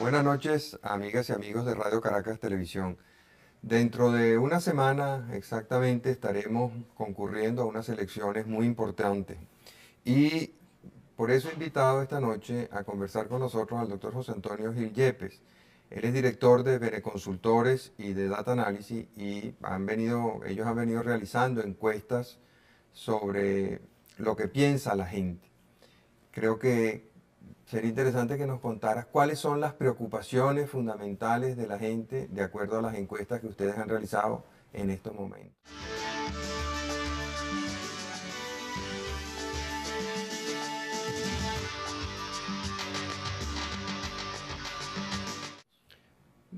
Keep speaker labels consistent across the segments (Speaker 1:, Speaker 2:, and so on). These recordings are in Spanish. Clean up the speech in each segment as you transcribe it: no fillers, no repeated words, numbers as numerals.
Speaker 1: Buenas noches, amigas y amigos de Radio Caracas Televisión. Dentro de una semana exactamente estaremos concurriendo a unas elecciones muy importantes y por eso he invitado esta noche a conversar con nosotros al doctor José Antonio Gil Yepes. Él es director de Beneconsultores y de Data Analysis y ellos han venido realizando encuestas sobre lo que piensa la gente. Creo que sería interesante que nos contaras cuáles son las preocupaciones fundamentales de la gente de acuerdo a las encuestas que ustedes han realizado en estos momentos.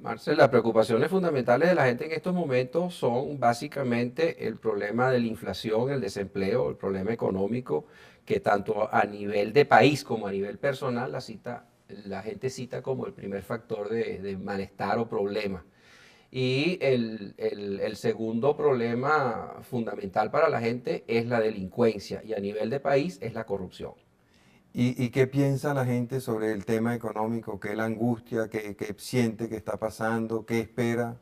Speaker 2: Marcel, las preocupaciones fundamentales de la gente en estos momentos son básicamente el problema de la inflación, el desempleo, el problema económico, que tanto a nivel de país como a nivel personal la gente cita como el primer factor de malestar o problema. Y el segundo problema fundamental para la gente es la delincuencia y a nivel de país es la corrupción.
Speaker 1: ¿Y qué piensa la gente sobre el tema económico? ¿Qué la angustia? ¿Qué siente que está pasando? ¿Qué espera?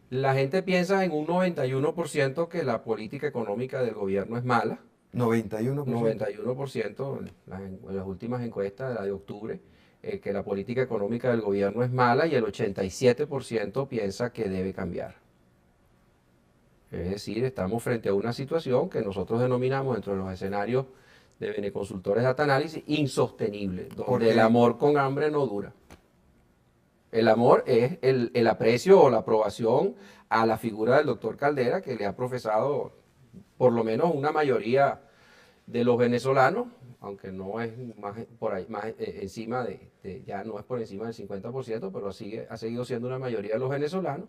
Speaker 2: La gente piensa en un 91% que la política económica del gobierno es mala.
Speaker 1: 91%.
Speaker 2: 91% en las últimas encuestas, la de octubre, que la política económica del gobierno es mala y el 87% piensa que debe cambiar. Es decir, estamos frente a una situación que nosotros denominamos dentro de los escenarios de Beneconsultores Data Analysis insostenible, donde el
Speaker 1: Porque,
Speaker 2: amor con hambre no dura. El amor es el aprecio o la aprobación a la figura del doctor Caldera, que le ha profesado por lo menos una mayoría de los venezolanos, aunque no es más por ahí, más encima ya no es por encima del 50%, pero ha seguido siendo una mayoría de los venezolanos,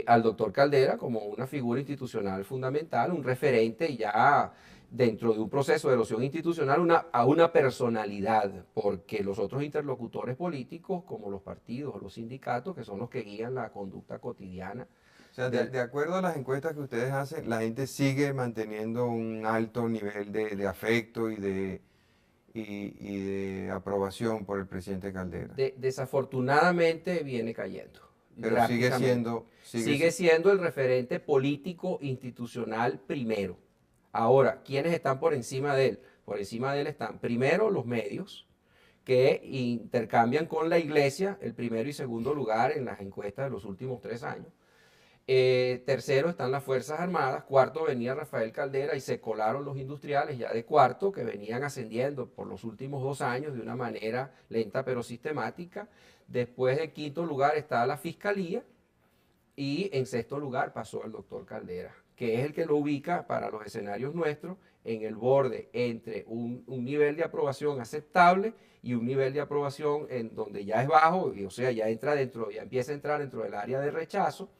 Speaker 2: al doctor Caldera como una figura institucional fundamental, un referente ya dentro de un proceso de erosión institucional a una personalidad, porque los otros interlocutores políticos, como los partidos o los sindicatos, que son los que guían la conducta cotidiana
Speaker 1: o sea,
Speaker 2: del,
Speaker 1: de acuerdo a las encuestas que ustedes hacen, la gente sigue manteniendo un alto nivel de afecto y de aprobación por el presidente Caldera.
Speaker 2: desafortunadamente viene cayendo
Speaker 1: Pero sigue
Speaker 2: drásticamente.
Speaker 1: siendo,
Speaker 2: Sigue siendo el referente político institucional primero. Ahora, ¿quiénes están por encima de él? Por encima de él están primero los medios, que intercambian con la iglesia el primero y segundo lugar en las encuestas de los últimos 3 años. Tercero están las Fuerzas Armadas. Cuarto venía Rafael Caldera y se colaron los industriales ya de cuarto, que venían ascendiendo por los últimos 2 años de una manera lenta pero sistemática. Después de quinto lugar está la Fiscalía y en sexto lugar pasó el doctor Caldera, que es el que lo ubica para los escenarios nuestros en el borde entre un nivel de aprobación aceptable y un nivel de aprobación en donde ya es bajo, o sea, ya empieza a entrar dentro del área de rechazo.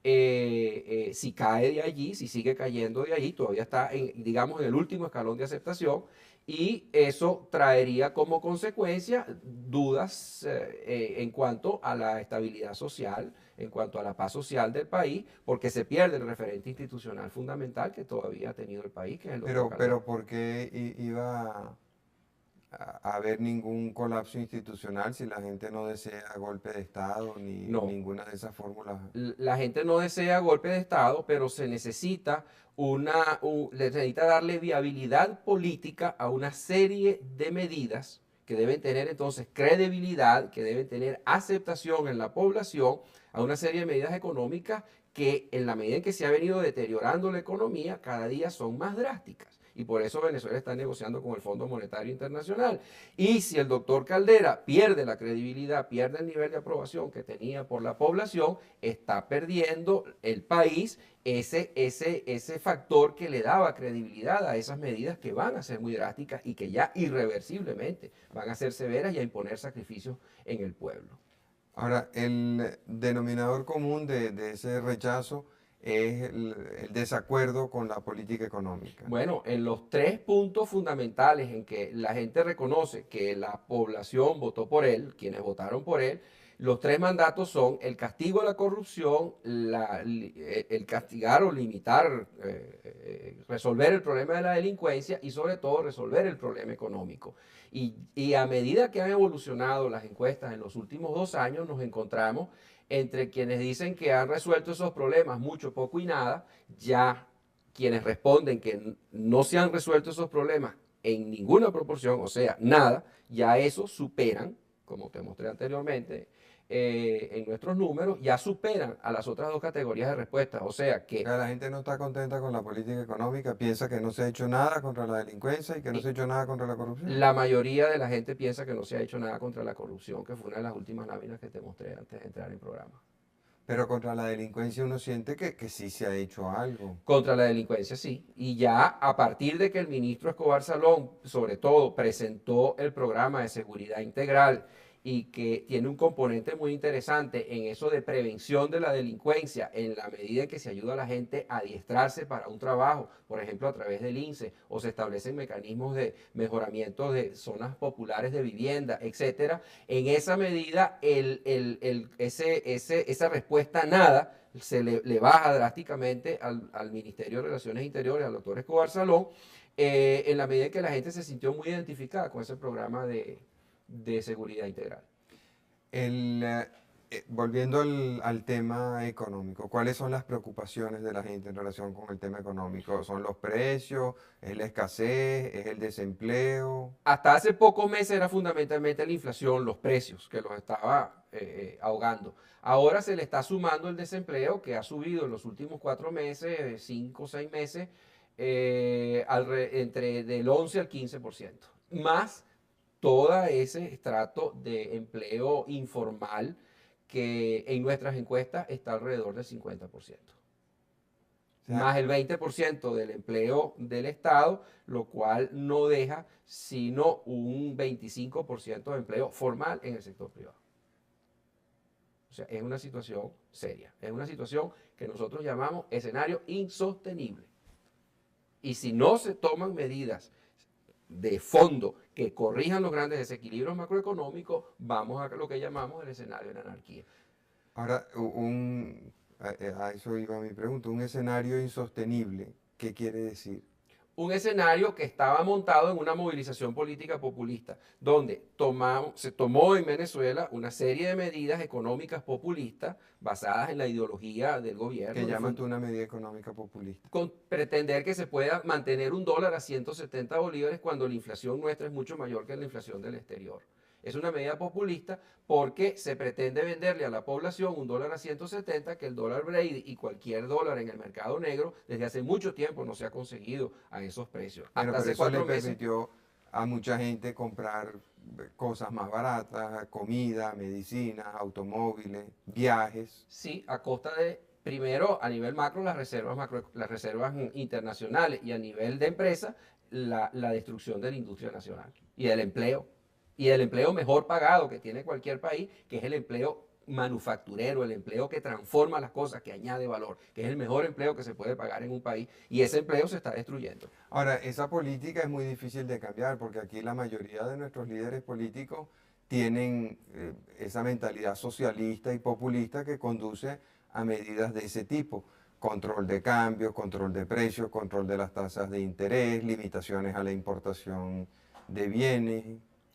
Speaker 2: Si cae de allí, si sigue cayendo de allí, todavía está digamos, en el último escalón de aceptación y eso traería como consecuencia dudas en cuanto a la estabilidad social, en cuanto a la paz social del país, porque se pierde el referente institucional fundamental que todavía ha tenido el país, que es el doctor Caldera.
Speaker 1: pero ¿por qué iba a haber ningún colapso institucional si la gente no desea golpe de Estado ni
Speaker 2: No,
Speaker 1: ninguna de esas fórmulas?
Speaker 2: la gente no desea golpe de Estado, pero le necesita darle viabilidad política a una serie de medidas que deben tener entonces credibilidad, que deben tener aceptación en la población, a una serie de medidas económicas que en la medida en que se ha venido deteriorando la economía, cada día son más drásticas. Y por eso Venezuela está negociando con el Fondo Monetario Internacional. Y si el doctor Caldera pierde la credibilidad, pierde el nivel de aprobación que tenía por la población, está perdiendo el país ese factor que le daba credibilidad a esas medidas que van a ser muy drásticas y que ya irreversiblemente van a ser severas y a imponer sacrificios en el pueblo.
Speaker 1: Ahora, el denominador común de ese rechazo es el desacuerdo con la política económica.
Speaker 2: Bueno, en los 3 puntos fundamentales en que la gente reconoce que la población votó por él, quienes votaron por él, Los tres mandatos son el castigo a la corrupción, el castigar o limitar, resolver el problema de la delincuencia y sobre todo resolver el problema económico. Y a medida que han evolucionado las encuestas en los últimos 2 años, nos encontramos entre quienes dicen que han resuelto esos problemas mucho, poco y nada, ya quienes responden que no se han resuelto esos problemas en ninguna proporción, o sea, nada, ya eso superan, como te mostré anteriormente, en nuestros números, ya superan a las otras dos categorías de respuestas. O sea que
Speaker 1: La gente no está contenta con la política económica, piensa que no se ha hecho nada contra la delincuencia y que no se ha hecho nada contra la corrupción.
Speaker 2: la mayoría de la gente piensa que no se ha hecho nada contra la corrupción, que fue una de las últimas láminas que te mostré antes de entrar en programa.
Speaker 1: Pero contra la delincuencia uno siente que sí se ha hecho algo.
Speaker 2: Contra la delincuencia, sí. Y ya a partir de que el ministro Escobar Salón, sobre todo, presentó el programa de seguridad integral y que tiene un componente muy interesante en eso de prevención de la delincuencia, en la medida en que se ayuda a la gente a adiestrarse para un trabajo, por ejemplo, a través del INSE, o se establecen mecanismos de mejoramiento de zonas populares de vivienda, etcétera. En esa medida, esa respuesta nada le baja drásticamente al Ministerio de Relaciones Interiores, al doctor Escobar Salón, en la medida en que la gente se sintió muy identificada con ese programa de seguridad integral.
Speaker 1: Volviendo al tema económico, ¿cuáles son las preocupaciones de la gente en relación con el tema económico? ¿Son los precios? ¿Es la escasez? ¿Es el desempleo?
Speaker 2: Hasta hace pocos meses era fundamentalmente la inflación, los precios que los estaba ahogando. Ahora se le está sumando el desempleo que ha subido en los últimos 4 meses, 5 o 6 meses, entre del 11 al 15%. Más todo ese estrato de empleo informal que en nuestras encuestas está alrededor del 50%.
Speaker 1: O sea,
Speaker 2: Más el 20% del empleo del Estado, lo cual no deja sino un 25% de empleo formal en el sector privado. O sea, es una situación seria, es una situación que nosotros llamamos escenario insostenible. Y si no se toman medidas de fondo que corrijan los grandes desequilibrios macroeconómicos, vamos a lo que llamamos el escenario de anarquía.
Speaker 1: ahora, a eso iba mi pregunta, un escenario insostenible, ¿qué quiere decir?
Speaker 2: Un escenario que estaba montado en una movilización política populista, donde se tomó en Venezuela una serie de medidas económicas populistas basadas en la ideología del
Speaker 1: ¿Qué
Speaker 2: gobierno,
Speaker 1: llaman tú una medida económica populista?
Speaker 2: con pretender que se pueda mantener un dólar a 170 bolívares cuando la inflación nuestra es mucho mayor que la inflación del exterior. Es una medida populista porque se pretende venderle a la población un dólar a 170, que el dólar Brady y cualquier dólar en el mercado negro desde hace mucho tiempo no se ha conseguido a esos precios.
Speaker 1: Bueno,
Speaker 2: Hasta
Speaker 1: pero
Speaker 2: hace
Speaker 1: eso le
Speaker 2: 4 meses.
Speaker 1: permitió a mucha gente comprar cosas más baratas, comida, medicina, automóviles, viajes.
Speaker 2: Sí, a costa de, primero, a nivel macro, las reservas internacionales y a nivel de empresa, la destrucción de la industria nacional y del empleo. Y del empleo mejor pagado que tiene cualquier país, que es el empleo manufacturero, el empleo que transforma las cosas, que añade valor, que es el mejor empleo que se puede pagar en un país. Y ese empleo se está destruyendo.
Speaker 1: Ahora, esa política es muy difícil de cambiar porque aquí la mayoría de nuestros líderes políticos tienen esa mentalidad socialista y populista que conduce a medidas de ese tipo. Control de cambios, control de precios, control de las tasas de interés, limitaciones a la importación de bienes.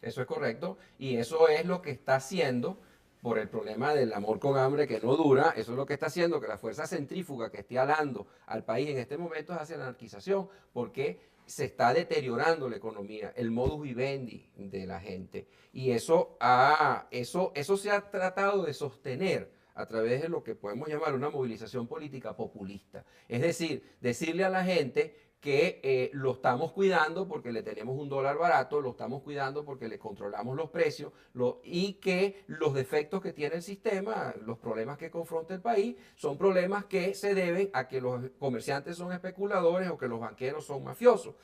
Speaker 2: Eso es correcto. Y eso es lo que está haciendo, por el problema del amor con hambre que no dura, eso es lo que está haciendo que la fuerza centrífuga que esté alando al país en este momento es hacia la anarquización, porque se está deteriorando la economía, el modus vivendi de la gente. Y eso se ha tratado de sostener a través de lo que podemos llamar una movilización política populista. Es decir, decirle a la gente que lo estamos cuidando porque le tenemos un dólar barato, lo estamos cuidando porque le controlamos los precios y que los defectos que tiene el sistema, los problemas que confronta el país, son problemas que se deben a que los comerciantes son especuladores o que los banqueros son mafiosos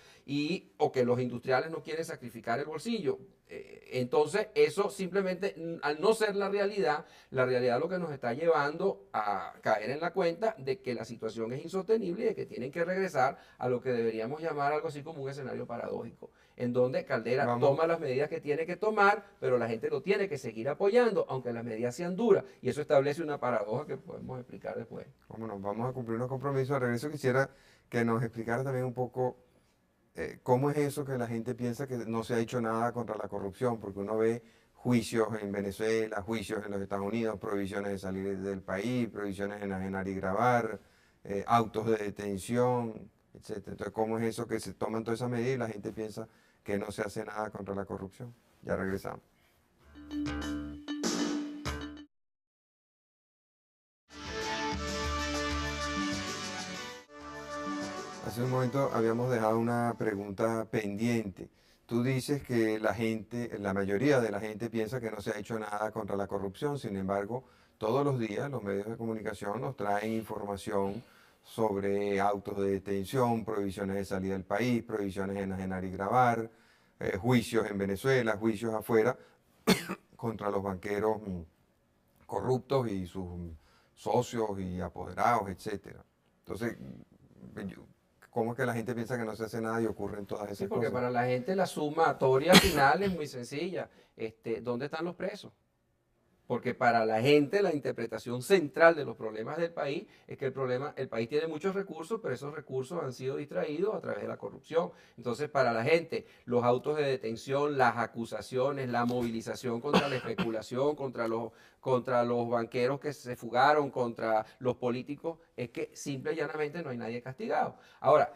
Speaker 2: o que los industriales no quieren sacrificar el bolsillo. Entonces, eso simplemente, al no ser la realidad lo que nos está llevando a caer en la cuenta de que la situación es insostenible y de que tienen que regresar a lo que deberíamos llamar algo así como un escenario paradójico, en donde Caldera
Speaker 1: Vamos,
Speaker 2: toma las medidas que tiene que tomar, pero la gente lo tiene que seguir apoyando, aunque las medidas sean duras, y eso establece una paradoja que podemos explicar después.
Speaker 1: vámonos, vamos a cumplir unos compromisos. De regreso quisiera que nos explicara también un poco cómo es eso que la gente piensa que no se ha hecho nada contra la corrupción, porque uno ve juicios en Venezuela, juicios en los Estados Unidos, prohibiciones de salir del país, prohibiciones de enajenar y grabar, autos de detención, etcétera. Entonces, ¿cómo es eso que se toman todas esas medidas y la gente piensa que no se hace nada contra la corrupción? Ya regresamos. Hace un momento habíamos dejado una pregunta pendiente. Tú dices que la gente, la mayoría de la gente piensa que no se ha hecho nada contra la corrupción. Sin embargo, todos los días los medios de comunicación nos traen información sobre autos de detención, prohibiciones de salida del país, prohibiciones de enajenar y grabar, juicios en Venezuela, juicios afuera contra los banqueros corruptos y sus socios y apoderados, etcétera. Entonces, yo- ¿cómo es que la gente piensa que no se hace nada y ocurren todas
Speaker 2: Sí,
Speaker 1: esas
Speaker 2: porque
Speaker 1: cosas?
Speaker 2: para la gente la sumatoria final es muy sencilla. ¿Dónde están los presos? Porque para la gente la interpretación central de los problemas del país es que el país tiene muchos recursos, pero esos recursos han sido distraídos a través de la corrupción. Entonces, para la gente, los autos de detención, las acusaciones, la movilización contra la especulación, contra los banqueros que se fugaron, contra los políticos, es que simple y llanamente no hay nadie castigado. Ahora,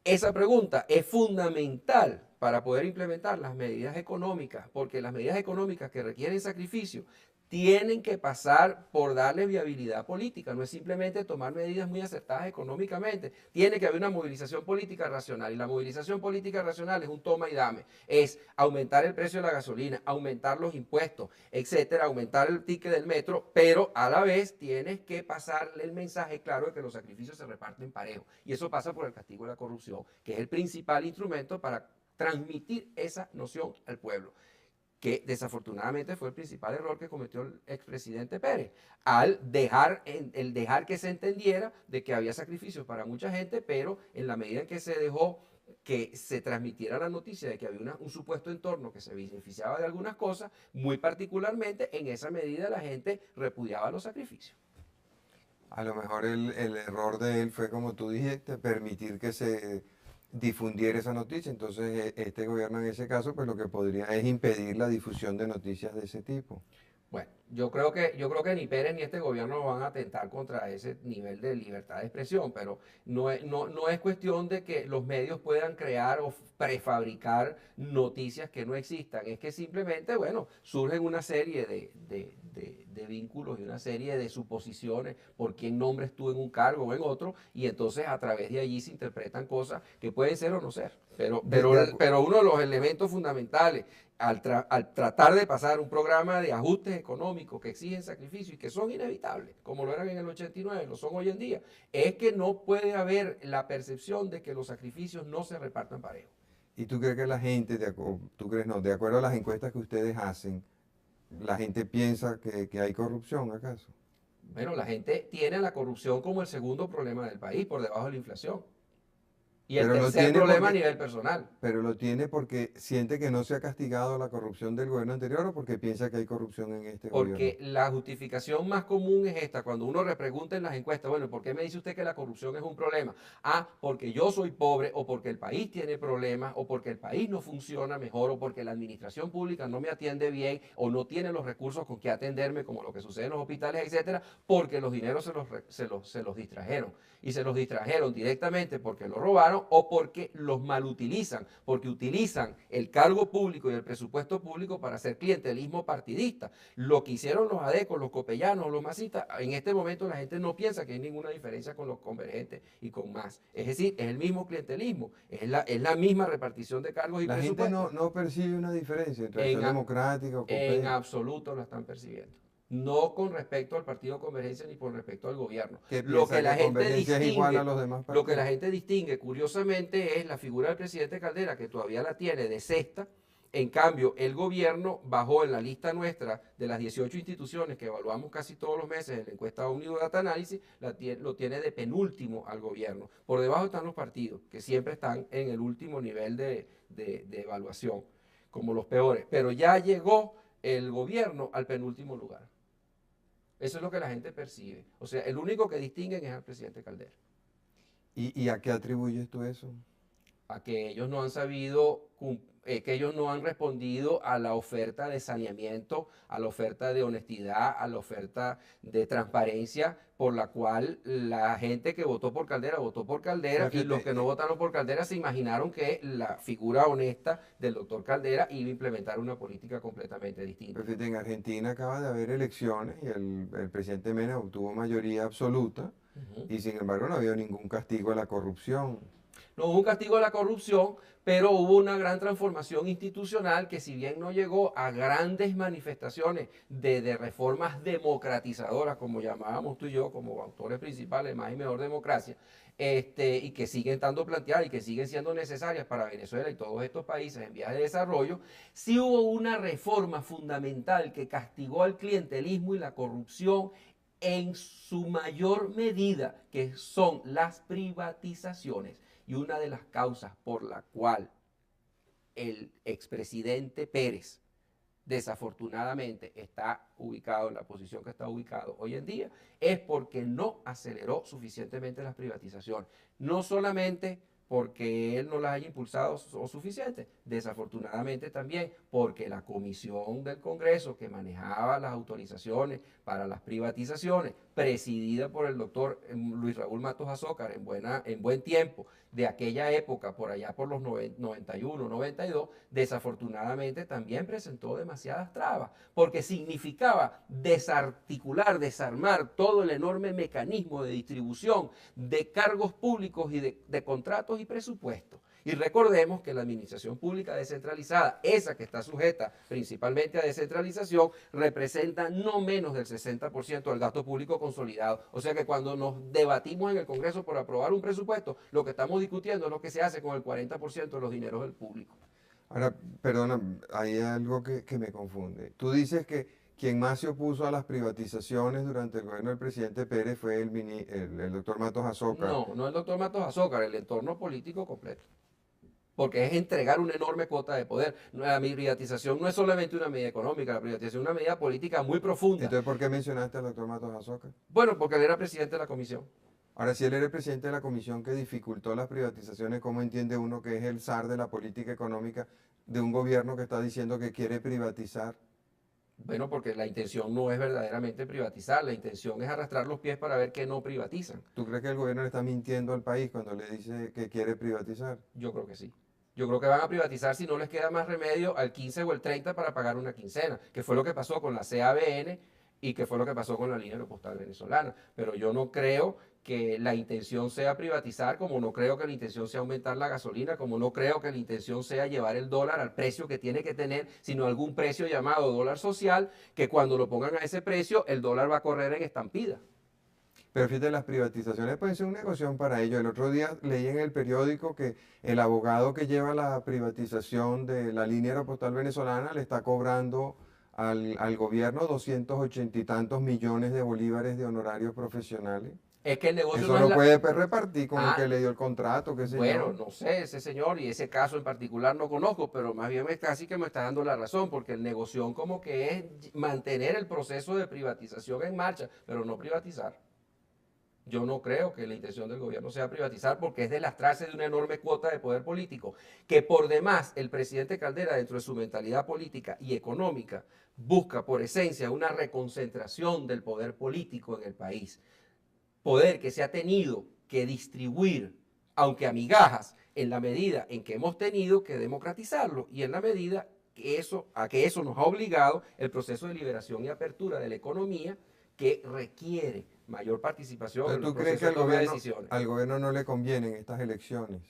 Speaker 2: esa pregunta es fundamental para poder implementar las medidas económicas, porque las medidas económicas que requieren sacrificio tienen que pasar por darle viabilidad política, no es simplemente tomar medidas muy acertadas económicamente, tiene que haber una movilización política racional y la movilización política racional es un toma y dame, es aumentar el precio de la gasolina, aumentar los impuestos, etcétera, aumentar el ticket del metro, pero a la vez tienes que pasarle el mensaje claro de que los sacrificios se reparten parejo y eso pasa por el castigo de la corrupción, que es el principal instrumento para transmitir esa noción al pueblo, que desafortunadamente fue el principal error que cometió el expresidente Pérez, al dejar que se entendiera de que había sacrificios para mucha gente, pero en la medida en que se dejó que se transmitiera la noticia de que había un supuesto entorno que se beneficiaba de algunas cosas, muy particularmente en esa medida la gente repudiaba los sacrificios.
Speaker 1: A lo mejor el error de él fue, como tú dijiste, permitir que se difundiera esa noticia. Entonces, este gobierno en ese caso, pues lo que podría es impedir la difusión de noticias de ese tipo.
Speaker 2: Bueno, yo creo que ni Pérez ni este gobierno van a atentar contra ese nivel de libertad de expresión, pero no es cuestión de que los medios puedan crear o prefabricar noticias que no existan, es que simplemente, bueno, surgen una serie de vínculos y una serie de suposiciones por quién nombres tú en un cargo o en otro, y entonces a través de allí se interpretan cosas que pueden ser o no ser.
Speaker 1: De, de acu-
Speaker 2: Pero uno de los elementos fundamentales al tratar de pasar un programa de ajustes económicos que exigen sacrificio y que son inevitables, como lo eran en el 89, lo son hoy en día, es que no puede haber la percepción de que los sacrificios no se repartan parejo.
Speaker 1: ¿Y tú crees que la gente, tú crees no, de acuerdo a las encuestas que ustedes hacen, la gente piensa que hay corrupción, acaso?
Speaker 2: Bueno, la gente tiene la corrupción como el segundo problema del país, por debajo de la inflación. Y el
Speaker 1: Pero lo
Speaker 2: tercer
Speaker 1: tiene
Speaker 2: problema a
Speaker 1: porque,
Speaker 2: nivel personal.
Speaker 1: pero lo tiene porque siente que no se ha castigado la corrupción del gobierno anterior o porque piensa que hay corrupción en este gobierno.
Speaker 2: Porque la justificación más común es esta, cuando uno le pregunta en las encuestas, bueno, ¿por qué me dice usted que la corrupción es un problema? Ah, porque yo soy pobre, o porque el país tiene problemas, o porque el país no funciona mejor, o porque la administración pública no me atiende bien, o no tiene los recursos con que atenderme, como lo que sucede en los hospitales, etcétera, porque los dineros se los distrajeron. Y se los distrajeron directamente porque los robaron o porque los malutilizan, porque utilizan el cargo público y el presupuesto público para hacer clientelismo partidista. Lo que hicieron los adecos, los copellanos, los masistas, en este momento la gente no piensa que hay ninguna diferencia con los convergentes y con más. Es decir, es el mismo clientelismo, es la misma repartición de cargos y
Speaker 1: La gente
Speaker 2: presupuestos.
Speaker 1: no percibe una diferencia entre
Speaker 2: En,
Speaker 1: Acción Democrática o
Speaker 2: en
Speaker 1: COPEI.
Speaker 2: absoluto lo están percibiendo. No con respecto al Partido Convergencia ni con respecto al gobierno.
Speaker 1: Que
Speaker 2: Lo que
Speaker 1: piensa
Speaker 2: la
Speaker 1: que
Speaker 2: gente
Speaker 1: Convergencia es igual a
Speaker 2: distingue,
Speaker 1: los demás
Speaker 2: lo que la
Speaker 1: partidos.
Speaker 2: gente distingue, curiosamente, es la figura del presidente Caldera, que todavía la tiene de cesta, En cambio, el gobierno bajó en la lista nuestra de las 18 instituciones que evaluamos casi todos los meses en la encuesta Omnido Data Analysis, lo tiene de penúltimo al gobierno. Por debajo están los partidos, que siempre están en el último nivel de evaluación, como los peores. Pero ya llegó el gobierno al penúltimo lugar. Eso es lo que la gente percibe. O sea, el único que distinguen es al presidente Caldera.
Speaker 1: Y a qué atribuyes tú eso?
Speaker 2: A que ellos no han sabido, que ellos no han respondido a la oferta de saneamiento, a la oferta de honestidad, a la oferta de transparencia por la cual la gente que votó por Caldera y los que no votaron por Caldera se imaginaron que la figura honesta del doctor Caldera iba a implementar una política completamente distinta.
Speaker 1: Fíjate, en Argentina acaba de haber elecciones y el presidente Menem obtuvo mayoría absoluta y sin embargo no había ningún castigo a la corrupción.
Speaker 2: No hubo un castigo a la corrupción, pero hubo una gran transformación institucional que si bien no llegó a grandes manifestaciones de reformas democratizadoras, como llamábamos tú y yo como autores principales, más y mejor democracia, y que siguen estando planteadas y que siguen siendo necesarias para Venezuela y todos estos países en vías de desarrollo, sí hubo una reforma fundamental que castigó al clientelismo y la corrupción en su mayor medida, que son las privatizaciones. Y una de las causas por la cual el expresidente Pérez desafortunadamente está ubicado en la posición que está ubicado hoy en día es porque no aceleró suficientemente las privatizaciones. No solamente porque él no las haya impulsado o suficiente, desafortunadamente también porque la comisión del Congreso que manejaba las autorizaciones para las privatizaciones, presidida por el doctor Luis Raúl Matos Azócar en buen tiempo, de aquella época, por allá por los 91, 92, desafortunadamente también presentó demasiadas trabas, porque significaba desarticular, desarmar todo el enorme mecanismo de distribución de cargos públicos y de contratos y presupuestos. Y recordemos que la administración pública descentralizada, esa que está sujeta principalmente a descentralización, representa no menos del 60% del gasto público consolidado. O sea que cuando nos debatimos en el Congreso por aprobar un presupuesto, lo que estamos discutiendo es lo que se hace con el 40% de los dineros del público.
Speaker 1: Ahora, perdona, hay algo que me confunde. Tú dices que quien más se opuso a las privatizaciones durante el gobierno del presidente Pérez fue el doctor Matos Azócar.
Speaker 2: No, no el doctor Matos Azócar, el entorno político completo. Porque es entregar una enorme cuota de poder. La privatización no es solamente una medida económica, la privatización es una medida política muy profunda.
Speaker 1: Entonces, ¿por qué mencionaste al doctor Matos Azócar?
Speaker 2: Bueno, porque él era presidente de la comisión.
Speaker 1: Ahora, si él era el presidente de la comisión que dificultó las privatizaciones, ¿cómo entiende uno que es el zar de la política económica de un gobierno que está diciendo que quiere privatizar?
Speaker 2: Bueno, porque la intención no es verdaderamente privatizar, la intención es arrastrar los pies para ver que no privatizan.
Speaker 1: ¿Tú crees que el gobierno le está mintiendo al país cuando le dice que quiere privatizar?
Speaker 2: Yo creo que sí. Yo creo que van a privatizar si no les queda más remedio al 15 o el 30 para pagar una quincena, que fue lo que pasó con la CABN y que fue lo que pasó con la línea aeropostal venezolana. Pero yo no creo que la intención sea privatizar, como no creo que la intención sea aumentar la gasolina, como no creo que la intención sea llevar el dólar al precio que tiene que tener, sino algún precio llamado dólar social, que cuando lo pongan a ese precio, el dólar va a correr en estampida.
Speaker 1: Pero fíjate, las privatizaciones pueden ser una negociación para ello. El otro día leí en el periódico que el abogado que lleva la privatización de la línea aeropostal venezolana le está cobrando al gobierno 280 y tantos millones de bolívares de honorarios profesionales.
Speaker 2: Es que el negocio
Speaker 1: Eso
Speaker 2: no es
Speaker 1: lo
Speaker 2: la...
Speaker 1: puede repartir con el
Speaker 2: Ah,
Speaker 1: que le dio el contrato, qué sé
Speaker 2: bueno,
Speaker 1: yo.
Speaker 2: no sé, ese señor y ese caso en particular no conozco, pero más bien casi que me está dando la razón, porque el negocio como que es mantener el proceso de privatización en marcha, pero no privatizar. Yo no creo que la intención del gobierno sea privatizar porque es deslastrarse de una enorme cuota de poder político, que por demás el presidente Caldera, dentro de su mentalidad política y económica, busca por esencia una reconcentración del poder político en el país. Poder que se ha tenido que distribuir, aunque a migajas, en la medida en que hemos tenido que democratizarlo y en la medida que eso nos ha obligado el proceso de liberación y apertura de la economía que requiere mayor participación en
Speaker 1: Entonces,
Speaker 2: los
Speaker 1: ¿tú crees que
Speaker 2: procesos de toma de decisiones.
Speaker 1: al gobierno no le convienen estas elecciones?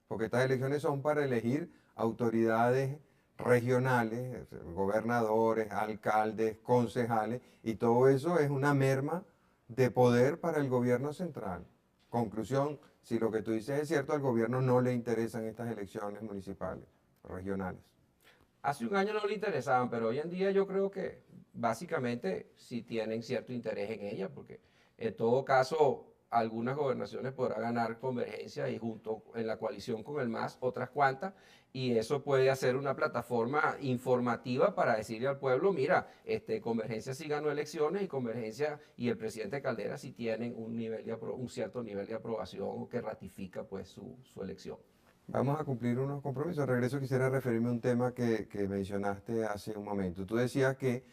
Speaker 1: Porque estas elecciones son para elegir autoridades regionales, gobernadores, alcaldes, concejales, y todo eso es una merma de poder para el gobierno central. Conclusión, si lo que tú dices es cierto, al gobierno no le interesan estas elecciones municipales, regionales.
Speaker 2: Hace un año no le interesaban, pero hoy en día yo creo que básicamente sí tienen cierto interés en ella, porque en todo caso algunas gobernaciones podrá ganar Convergencia y junto en la coalición con el MAS otras cuantas, y eso puede hacer una plataforma informativa para decirle al pueblo, mira, Convergencia sí ganó elecciones y Convergencia y el presidente Caldera sí tienen un cierto nivel de aprobación que ratifica pues su elección.
Speaker 1: Vamos a cumplir unos compromisos. De regreso quisiera referirme a un tema que mencionaste hace un momento. Tú decías que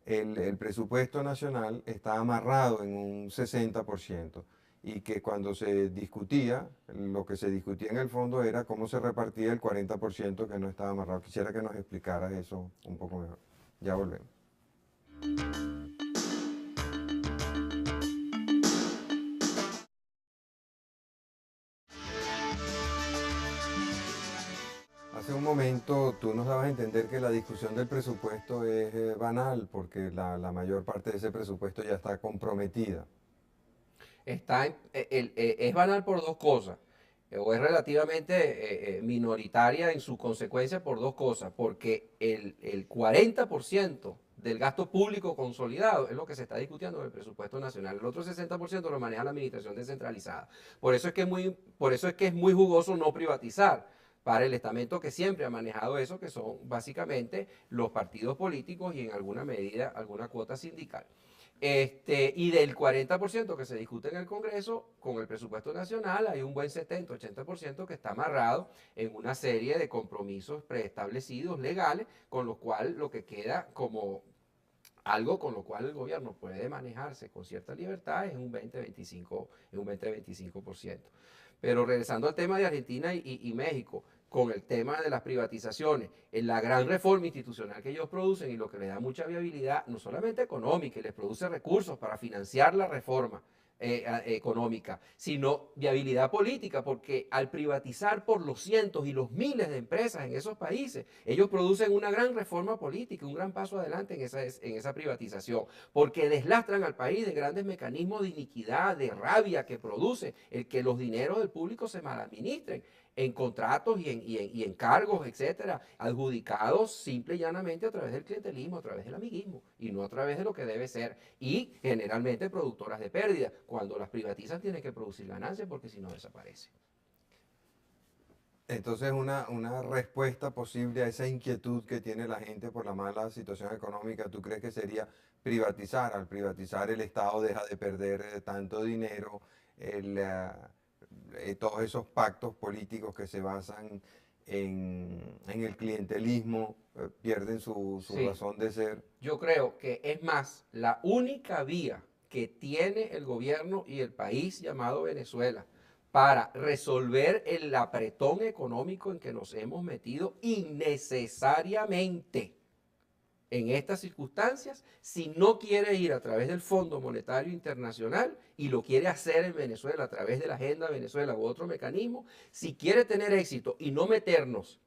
Speaker 1: el presupuesto nacional está amarrado en un 60% y que cuando se discutía, lo que se discutía en el fondo era cómo se repartía el 40% que no estaba amarrado. Quisiera que nos explicaras eso un poco mejor. Ya volvemos. Hace un momento tú nos dabas a entender que la discusión del presupuesto es banal porque la mayor parte de ese presupuesto ya está comprometida.
Speaker 2: Es banal por dos cosas, o es relativamente minoritaria en su consecuencia por dos cosas, porque el 40% del gasto público consolidado es lo que se está discutiendo en el presupuesto nacional. El otro 60% lo maneja la administración descentralizada. Por eso es que es muy jugoso no privatizar para el estamento que siempre ha manejado eso, que son básicamente los partidos políticos y en alguna medida alguna cuota sindical. Y del 40% que se discute en el Congreso, con el presupuesto nacional, hay un buen 70-80% que está amarrado en una serie de compromisos preestablecidos legales, con lo cual lo que queda como algo con lo cual el gobierno puede manejarse con cierta libertad es un 20-25%, es un 20-25%. Pero regresando al tema de Argentina y México, con el tema de las privatizaciones, en la gran reforma institucional que ellos producen y lo que les da mucha viabilidad, no solamente económica, y les produce recursos para financiar la reforma económica, sino viabilidad política, porque al privatizar por los cientos y los miles de empresas en esos países, ellos producen una gran reforma política, un gran paso adelante en esa privatización, porque deslastran al país de grandes mecanismos de iniquidad, de rabia que produce el que los dineros del público se maladministren en contratos y en cargos, etcétera, adjudicados simple y llanamente a través del clientelismo, a través del amiguismo, y no a través de lo que debe ser, y generalmente productoras de pérdida. Cuando las privatizan tienen que producir ganancias porque si no desaparece.
Speaker 1: Entonces, una respuesta posible a esa inquietud que tiene la gente por la mala situación económica, ¿tú crees que sería privatizar? Al privatizar el Estado deja de perder tanto dinero, el, todos esos pactos políticos que se basan en el clientelismo pierden su
Speaker 2: Sí,
Speaker 1: razón de ser.
Speaker 2: yo creo que es más la única vía que tiene el gobierno y el país llamado Venezuela para resolver el apretón económico en que nos hemos metido innecesariamente en estas circunstancias, si no quiere ir a través del Fondo Monetario Internacional y lo quiere hacer en Venezuela a través de la Agenda Venezuela u otro mecanismo, si quiere tener éxito y no meternos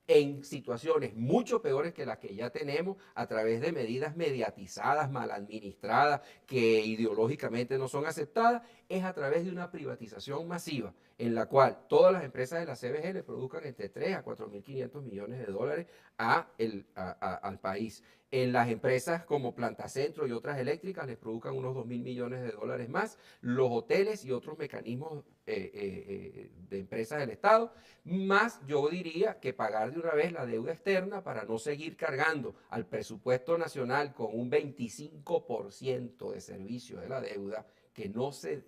Speaker 2: en situaciones mucho peores que las que ya tenemos a través de medidas mediatizadas, mal administradas, que ideológicamente no son aceptadas, es a través de una privatización masiva en la cual todas las empresas de la CBG le produzcan entre 3 a 4.500 millones de dólares al país. En las empresas como Planta Centro y otras eléctricas les produzcan unos 2.000 millones de dólares más. Los hoteles y otros mecanismos de empresas del Estado, más yo diría que pagar de una vez la deuda externa para no seguir cargando al presupuesto nacional con un 25% de servicio de la deuda que no se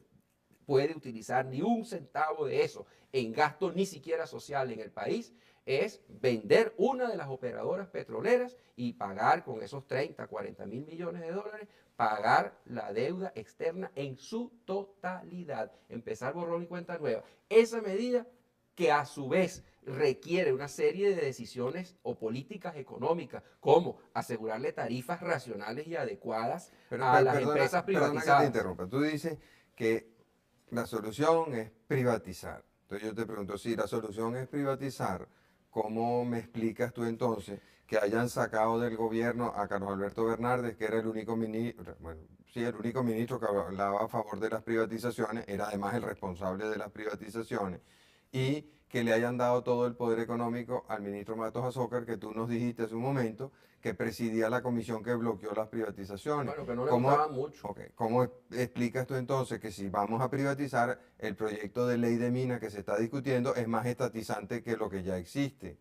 Speaker 2: puede utilizar ni un centavo de eso en gasto ni siquiera social en el país, es vender una de las operadoras petroleras y pagar con esos 30-40 mil millones de dólares, pagar la deuda externa en su totalidad, empezar borrón y cuenta nueva. Esa medida que a su vez requiere una serie de decisiones o políticas económicas, como asegurarle tarifas racionales y adecuadas a las empresas
Speaker 1: Perdona que te
Speaker 2: privatizadas.
Speaker 1: interrumpa. Tú dices que la solución es privatizar. Entonces yo te pregunto, si la solución es privatizar, ¿cómo me explicas tú entonces que hayan sacado del gobierno a Carlos Alberto Bernardes, que era el único ministro, bueno, sí, el único ministro que hablaba a favor de las privatizaciones, era además el responsable de las privatizaciones, y que le hayan dado todo el poder económico al ministro Matos Azócar, que tú nos dijiste hace un momento, que presidía la comisión que bloqueó las privatizaciones.
Speaker 2: Bueno, que no le
Speaker 1: ¿Cómo,
Speaker 2: gustaban mucho.
Speaker 1: ok, cómo explicas tú entonces que si vamos a privatizar, el proyecto de ley de mina que se está discutiendo es más estatizante que lo que ya existe?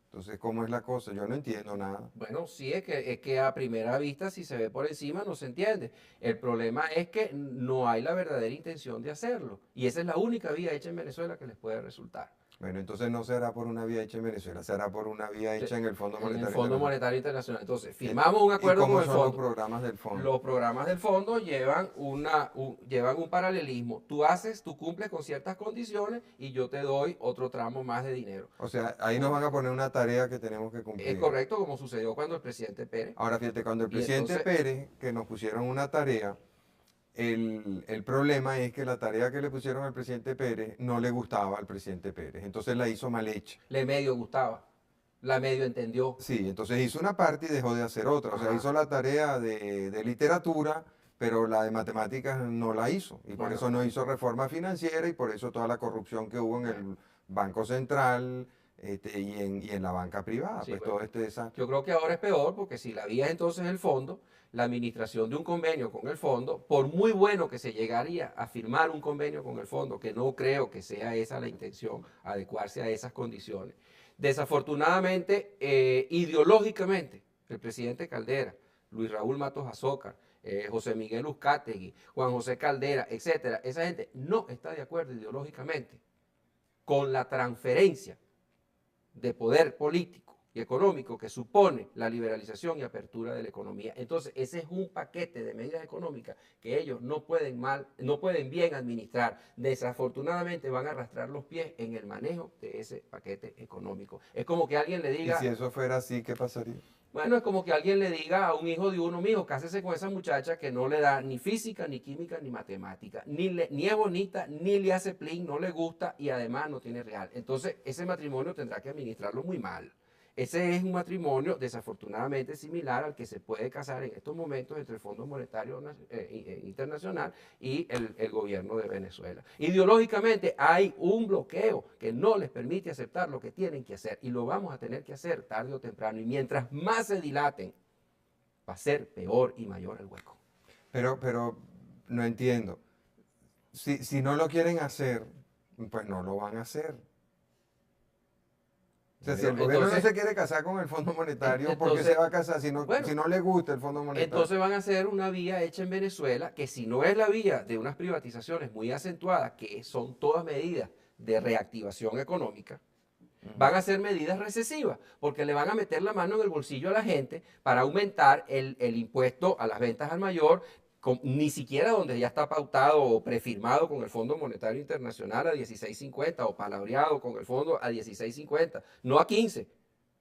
Speaker 1: Entonces, ¿cómo es la cosa? Yo no entiendo nada.
Speaker 2: Bueno, sí, es que a primera vista, si se ve por encima, no se entiende. El problema es que no hay la verdadera intención de hacerlo. Y esa es la única vía hecha en Venezuela que les puede resultar.
Speaker 1: Bueno, entonces no será por una vía hecha en Venezuela, será por una vía hecha en el Fondo
Speaker 2: En el
Speaker 1: Monetario
Speaker 2: Fondo
Speaker 1: Internacional.
Speaker 2: Monetario Internacional. Entonces,
Speaker 1: ¿Y
Speaker 2: firmamos un
Speaker 1: y
Speaker 2: acuerdo
Speaker 1: cómo
Speaker 2: con el
Speaker 1: son los
Speaker 2: fondo.
Speaker 1: programas del fondo?
Speaker 2: Los programas del fondo llevan un paralelismo. Tú cumples con ciertas condiciones y yo te doy otro tramo más de dinero.
Speaker 1: O sea, ahí nos van a poner una tarea que tenemos que
Speaker 2: Es
Speaker 1: cumplir.
Speaker 2: correcto como sucedió cuando el presidente Pérez.
Speaker 1: Ahora, fíjate, cuando el
Speaker 2: Y
Speaker 1: presidente
Speaker 2: entonces,
Speaker 1: Pérez, que nos pusieron una tarea, el problema es que la tarea que le pusieron al presidente Pérez no le gustaba al presidente Pérez. Entonces la hizo mal hecha.
Speaker 2: le medio gustaba, la medio entendió.
Speaker 1: Sí, entonces hizo una parte y dejó de hacer otra. O sea,
Speaker 2: Ajá.
Speaker 1: hizo la tarea de literatura, pero la de matemáticas no la hizo. Y por
Speaker 2: Bueno,
Speaker 1: eso no hizo reforma financiera y por eso toda la corrupción que hubo en el Banco Central y en la banca privada.
Speaker 2: sí,
Speaker 1: Pues
Speaker 2: bueno.
Speaker 1: todo este desastre.
Speaker 2: Yo creo que ahora es peor porque si la vía es entonces el fondo, la administración de un convenio con el fondo, por muy bueno que se llegaría a firmar un convenio con el fondo, que no creo que sea esa la intención, adecuarse a esas condiciones. Desafortunadamente, ideológicamente, el presidente Caldera, Luis Raúl Matos Azócar, José Miguel Uzcategui, Juan José Caldera, etcétera, esa gente no está de acuerdo ideológicamente con la transferencia de poder político y económico que supone la liberalización y apertura de la economía. Entonces, ese es un paquete de medidas económicas que ellos no pueden bien administrar. Desafortunadamente van a arrastrar los pies en el manejo de ese paquete económico. Es como que alguien le
Speaker 1: Y si
Speaker 2: diga,
Speaker 1: eso fuera así, ¿qué pasaría?
Speaker 2: bueno, es como que alguien le diga a un hijo de uno, mijo, cásese con esa muchacha que no le da ni física, ni química, ni matemática, ni es bonita, ni le hace plin, no le gusta y además no tiene real. Entonces, ese matrimonio tendrá que administrarlo muy mal. Ese es un matrimonio desafortunadamente similar al que se puede casar en estos momentos entre el Fondo Monetario Internacional y el gobierno de Venezuela. Ideológicamente hay un bloqueo que no les permite aceptar lo que tienen que hacer y lo vamos a tener que hacer tarde o temprano. Y mientras más se dilaten, va a ser peor y mayor el hueco.
Speaker 1: Pero no entiendo. Si no lo quieren hacer, pues no lo van a hacer. O sea, si el
Speaker 2: Bueno,
Speaker 1: gobierno no
Speaker 2: entonces,
Speaker 1: se quiere casar con el Fondo Monetario, ¿por qué se
Speaker 2: entonces,
Speaker 1: va a casar si no,
Speaker 2: bueno,
Speaker 1: si no le gusta el Fondo Monetario?
Speaker 2: entonces van a hacer una vía hecha en Venezuela que si no es la vía de unas privatizaciones muy acentuadas, que son todas medidas de reactivación económica, van a ser medidas recesivas, porque le van a meter la mano en el bolsillo a la gente para aumentar el impuesto a las ventas al mayor, ni siquiera donde ya está pautado o prefirmado con el Fondo Monetario Internacional a 16.50 o palabreado con el fondo a 16.50, no a 15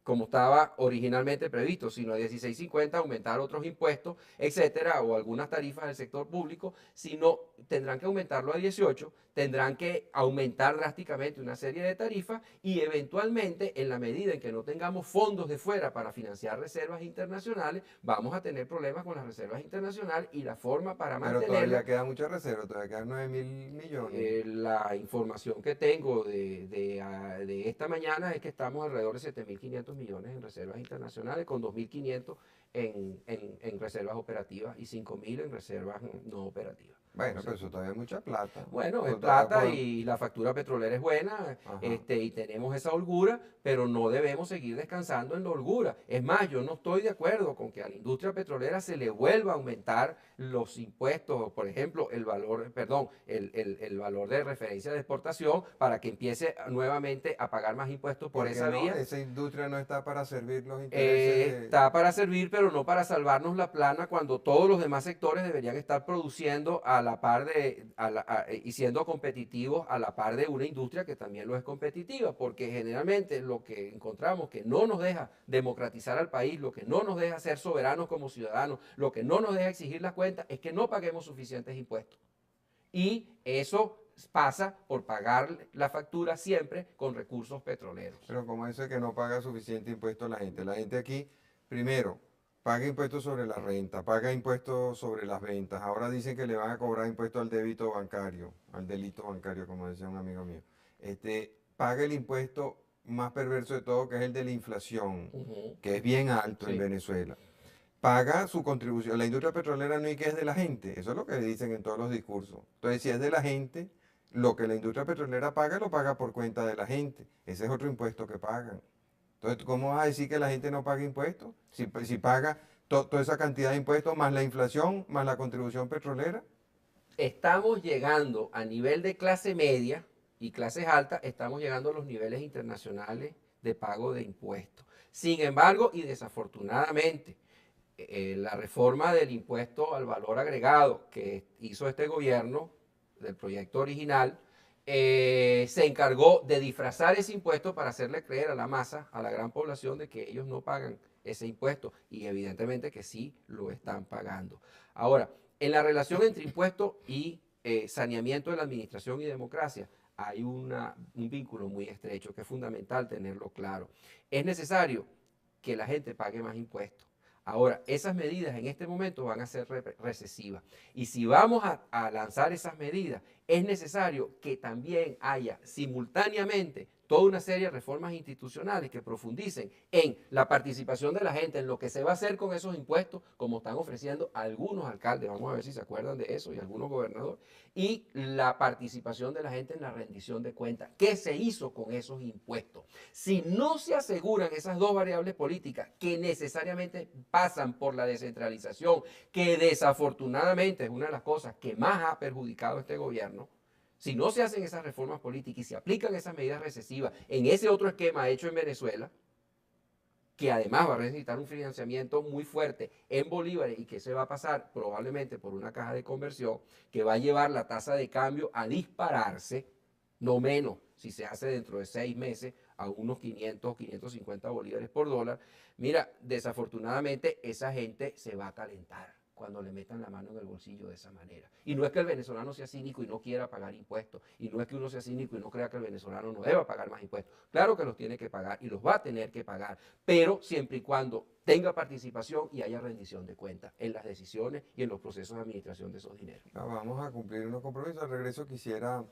Speaker 2: como estaba originalmente previsto, sino a 16.50 aumentar otros impuestos, etcétera, o algunas tarifas del sector público, sino tendrán que aumentarlo a 18, tendrán que aumentar drásticamente una serie de tarifas y eventualmente, en la medida en que no tengamos fondos de fuera para financiar reservas internacionales, vamos a tener problemas con las reservas internacionales y la forma para
Speaker 1: Pero
Speaker 2: mantenerlas.
Speaker 1: todavía queda mucha reserva, todavía quedan 9.000 millones.
Speaker 2: La información que tengo de esta mañana es que estamos alrededor de 7.500 millones en reservas internacionales, con 2.500 en reservas operativas y 5.000 en reservas no operativas.
Speaker 1: Bueno, pero
Speaker 2: Entonces,
Speaker 1: eso todavía es mucha plata.
Speaker 2: bueno, es
Speaker 1: Pues todavía
Speaker 2: plata
Speaker 1: podemos-
Speaker 2: y la factura petrolera es buena,
Speaker 1: Ajá.
Speaker 2: y tenemos esa holgura, pero no debemos seguir descansando en la holgura. Es más, yo no estoy de acuerdo con que a la industria petrolera se le vuelva a aumentar los impuestos, por ejemplo, el valor de referencia de exportación para que empiece nuevamente a pagar más impuestos por
Speaker 1: ¿Por qué
Speaker 2: esa
Speaker 1: no?
Speaker 2: vía.
Speaker 1: Esa industria no está para servir los intereses de...
Speaker 2: Está para servir, pero no para salvarnos la plana cuando todos los demás sectores deberían estar produciendo a la par y siendo competitivos a la par de una industria que también lo es competitiva, porque generalmente lo que encontramos que no nos deja democratizar al país, lo que no nos deja ser soberanos como ciudadanos, lo que no nos deja exigir las cuentas es que no paguemos suficientes impuestos. Y eso pasa por pagar la factura siempre con recursos petroleros.
Speaker 1: Pero como eso es que no paga suficiente impuesto la gente. La gente aquí, primero, paga impuestos sobre la renta, paga impuestos sobre las ventas. Ahora dicen que le van a cobrar impuestos al débito bancario, al delito bancario, como decía un amigo mío. paga el impuesto más perverso de todo, que es el de la inflación,
Speaker 2: Ujú.
Speaker 1: que es bien alto en
Speaker 2: Sí.
Speaker 1: Venezuela. Paga su contribución. La industria petrolera no es que es de la gente, eso es lo que dicen en todos los discursos. Entonces, si es de la gente, lo que la industria petrolera paga, lo paga por cuenta de la gente. Ese es otro impuesto que pagan. Entonces, ¿cómo vas a decir que la gente no paga impuestos? Si paga toda esa cantidad de impuestos, más la inflación, más la contribución petrolera.
Speaker 2: Estamos llegando a nivel de clase media y clases altas, estamos llegando a los niveles internacionales de pago de impuestos. Sin embargo, y desafortunadamente, la reforma del impuesto al valor agregado que hizo este gobierno, del proyecto original, se encargó de disfrazar ese impuesto para hacerle creer a la masa, a la gran población, de que ellos no pagan ese impuesto. Y evidentemente que sí lo están pagando. Ahora, en la relación entre impuestos y saneamiento de la administración y democracia, hay un vínculo muy estrecho que es fundamental tenerlo claro. Es necesario que la gente pague más impuestos. Ahora, esas medidas en este momento van a ser recesivas. Y si vamos a lanzar esas medidas, es necesario que también haya simultáneamente toda una serie de reformas institucionales que profundicen en la participación de la gente, en lo que se va a hacer con esos impuestos, como están ofreciendo algunos alcaldes, vamos a ver si se acuerdan de eso, y algunos gobernadores, y la participación de la gente en la rendición de cuentas. ¿Qué se hizo con esos impuestos? Si no se aseguran esas dos variables políticas que necesariamente pasan por la descentralización, que desafortunadamente es una de las cosas que más ha perjudicado a este gobierno, si no se hacen esas reformas políticas y se aplican esas medidas recesivas en ese otro esquema hecho en Venezuela, que además va a necesitar un financiamiento muy fuerte en bolívares y que se va a pasar probablemente por una caja de conversión que va a llevar la tasa de cambio a dispararse, no menos si se hace dentro de 6 meses a unos 500, 550 bolívares por dólar. Mira, desafortunadamente esa gente se va a calentar cuando le metan la mano en el bolsillo de esa manera. Y no es que el venezolano sea cínico y no quiera pagar impuestos, y no es que uno sea cínico y no crea que el venezolano no deba pagar más impuestos. Claro que los tiene que pagar y los va a tener que pagar, pero siempre y cuando tenga participación y haya rendición de cuentas en las decisiones y en los procesos de administración de esos dineros.
Speaker 1: Vamos a cumplir unos compromisos. Al regreso quisiera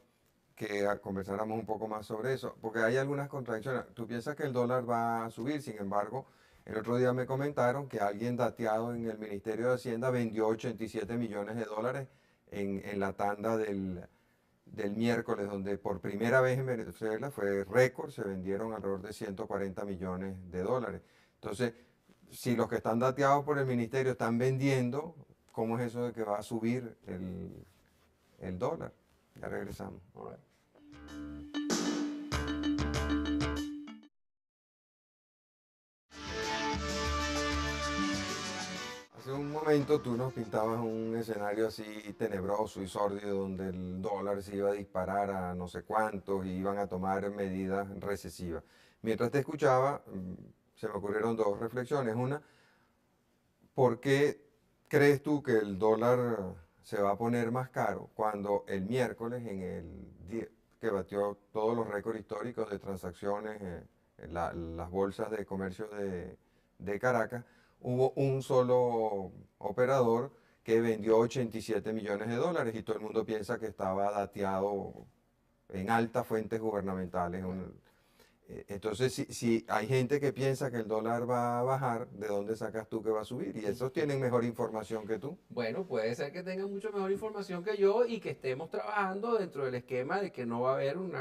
Speaker 1: que conversáramos un poco más sobre eso, porque hay algunas contradicciones. Tú piensas que el dólar va a subir, sin embargo, el otro día me comentaron que alguien dateado en el Ministerio de Hacienda vendió 87 millones de dólares en la tanda del miércoles, donde por primera vez en Venezuela fue récord, se vendieron alrededor de 140 millones de dólares. Entonces, si los que están dateados por el ministerio están vendiendo, ¿cómo es eso de que va a subir el dólar? Ya regresamos.
Speaker 2: All right.
Speaker 1: Hace un momento tú nos pintabas un escenario así tenebroso y sórdido donde el dólar se iba a disparar a no sé cuántos y iban a tomar medidas recesivas. Mientras te escuchaba, se me ocurrieron dos reflexiones. Una, ¿por qué crees tú que el dólar se va a poner más caro cuando el miércoles, en el día que batió todos los récords históricos de transacciones en las bolsas de comercio de Caracas, hubo un solo operador que vendió 87 millones de dólares y todo el mundo piensa que estaba dateado en altas fuentes gubernamentales? Entonces, si hay gente que piensa que el dólar va a bajar, ¿de dónde sacas tú que va a subir? Y esos tienen mejor información que tú.
Speaker 2: Bueno, puede ser que tengan mucho mejor información que yo y que estemos trabajando dentro del esquema de que no va a haber un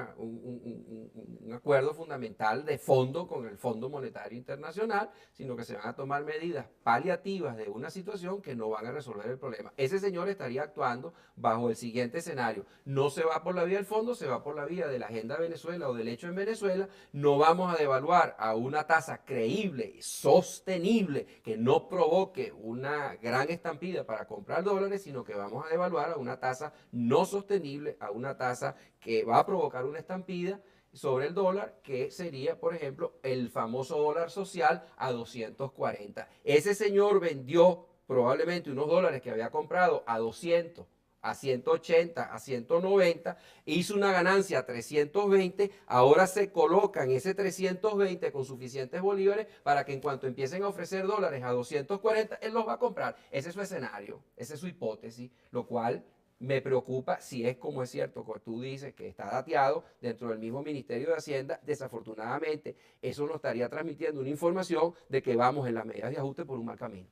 Speaker 2: acuerdo fundamental de fondo con el Fondo Monetario Internacional, sino que se van a tomar medidas paliativas de una situación que no van a resolver el problema. Ese señor estaría actuando bajo el siguiente escenario. No se va por la vía del fondo, se va por la vía de la Agenda Venezuela o del hecho en Venezuela. No vamos a devaluar a una tasa creíble, sostenible, que no provoque una gran estampida para comprar dólares, sino que vamos a devaluar a una tasa no sostenible, a una tasa que va a provocar una estampida sobre el dólar, que sería, por ejemplo, el famoso dólar social a 240. Ese señor vendió probablemente unos dólares que había comprado a 200, a 180, a 190, hizo una ganancia a 320, ahora se coloca en ese 320 con suficientes bolívares para que en cuanto empiecen a ofrecer dólares a 240, él los va a comprar. Ese es su escenario, esa es su hipótesis, lo cual Me preocupa si es como es cierto que tú dices que está dateado dentro del mismo Ministerio de Hacienda. Desafortunadamente, eso nos estaría transmitiendo una información de que vamos en las medidas de ajuste por un mal camino.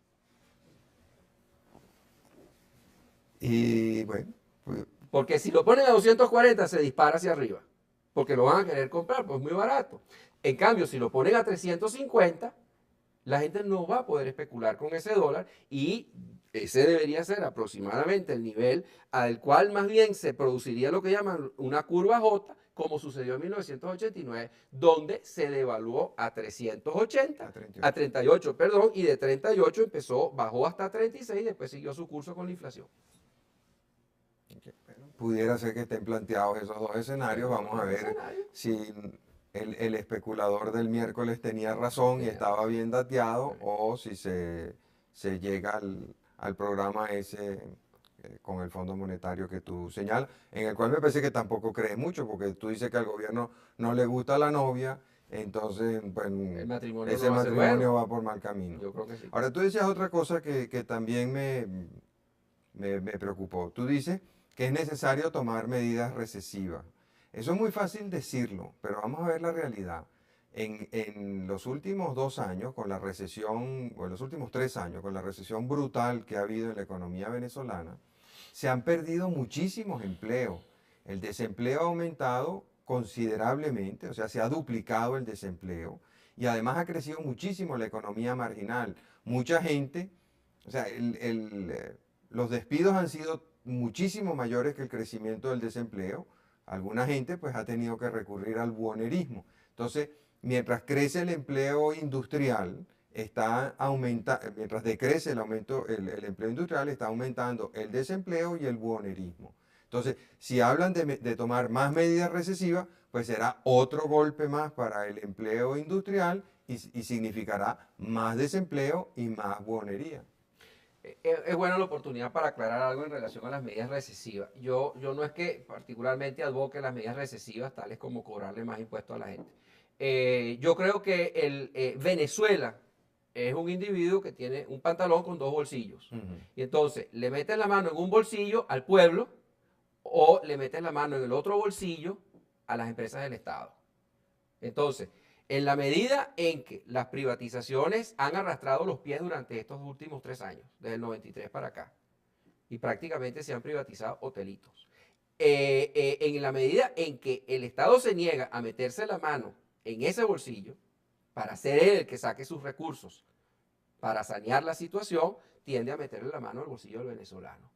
Speaker 1: Y bueno, pues,
Speaker 2: Porque si lo ponen a 240 se dispara hacia arriba, porque lo van a querer comprar, pues muy barato. En cambio, si lo ponen a 350, la gente no va a poder especular con ese dólar y ese debería ser aproximadamente el nivel al cual más bien se produciría lo que llaman una curva J, como sucedió en 1989, donde se devaluó a 380,
Speaker 1: a 38.
Speaker 2: a 38, perdón, y de 38 empezó, bajó hasta 36 y después siguió su curso con la inflación.
Speaker 1: Bueno, pudiera ser que estén planteados esos dos escenarios. Vamos a ver
Speaker 2: Escenario.
Speaker 1: si el especulador del miércoles tenía razón y estaba bien dateado o si se llega al programa ese con el Fondo Monetario que tú señalas, en el cual me parece que tampoco cree mucho, porque tú dices que al gobierno no le gusta la novia, entonces pues,
Speaker 2: El matrimonio
Speaker 1: ese
Speaker 2: no va a ser
Speaker 1: matrimonio
Speaker 2: bueno.
Speaker 1: va por mal camino.
Speaker 2: Yo creo que sí.
Speaker 1: Ahora, tú decías otra cosa que también me preocupó. Tú dices que es necesario tomar medidas recesivas. Eso es muy fácil decirlo, pero vamos a ver la realidad. En los últimos 2 años, con la recesión, o en los últimos 3 años, con la recesión brutal que ha habido en la economía venezolana, se han perdido muchísimos empleos. El desempleo ha aumentado considerablemente, o sea, se ha duplicado el desempleo y además ha crecido muchísimo la economía marginal. Mucha gente, o sea, los despidos han sido muchísimo mayores que el crecimiento del desempleo. Alguna gente pues ha tenido que recurrir al buhonerismo. Entonces, mientras crece el empleo industrial, mientras decrece el empleo industrial, está aumentando el desempleo y el buhonerismo. Entonces, si hablan de tomar más medidas recesivas, pues será otro golpe más para el empleo industrial y significará más desempleo y más buhonería.
Speaker 2: Es buena la oportunidad para aclarar algo en relación a las medidas recesivas. Yo no es que particularmente advoque las medidas recesivas tales como cobrarle más impuestos a la gente. Yo creo que Venezuela es un individuo que tiene un pantalón con dos bolsillos.
Speaker 1: Ujú.
Speaker 2: Y entonces le metes la mano en un bolsillo al pueblo o le metes la mano en el otro bolsillo a las empresas del Estado. Entonces, en la medida en que las privatizaciones han arrastrado los pies durante estos últimos 3 años, desde el 93 para acá, y prácticamente se han privatizado hotelitos, en la medida en que el Estado se niega a meterse la mano en ese bolsillo para ser él el que saque sus recursos para sanear la situación, tiende a meterle la mano al bolsillo del venezolano.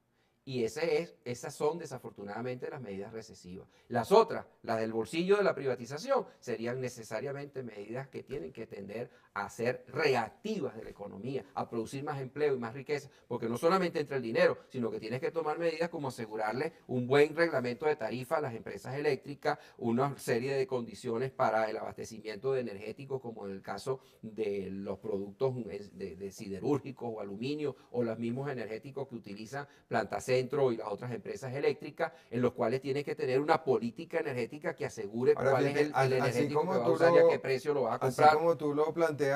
Speaker 2: Y esas son desafortunadamente las medidas recesivas. Las otras, las del bolsillo de la privatización, serían necesariamente medidas que tienen que tender a ser reactivas de la economía, a producir más empleo y más riqueza, porque no solamente entra el dinero, sino que tienes que tomar medidas como asegurarle un buen reglamento de tarifa a las empresas eléctricas, una serie de condiciones para el abastecimiento de energéticos, como en el caso de los productos de siderúrgicos o aluminio, o los mismos energéticos que utilizan Planta Centro y las otras empresas eléctricas, en los cuales tienes que tener una política energética que asegure
Speaker 1: Ahora
Speaker 2: cuál es
Speaker 1: fíjate,
Speaker 2: el
Speaker 1: así
Speaker 2: energético que
Speaker 1: como
Speaker 2: vas a
Speaker 1: tú
Speaker 2: usar y a qué precio lo vas a
Speaker 1: así
Speaker 2: comprar.
Speaker 1: como tú lo planteas,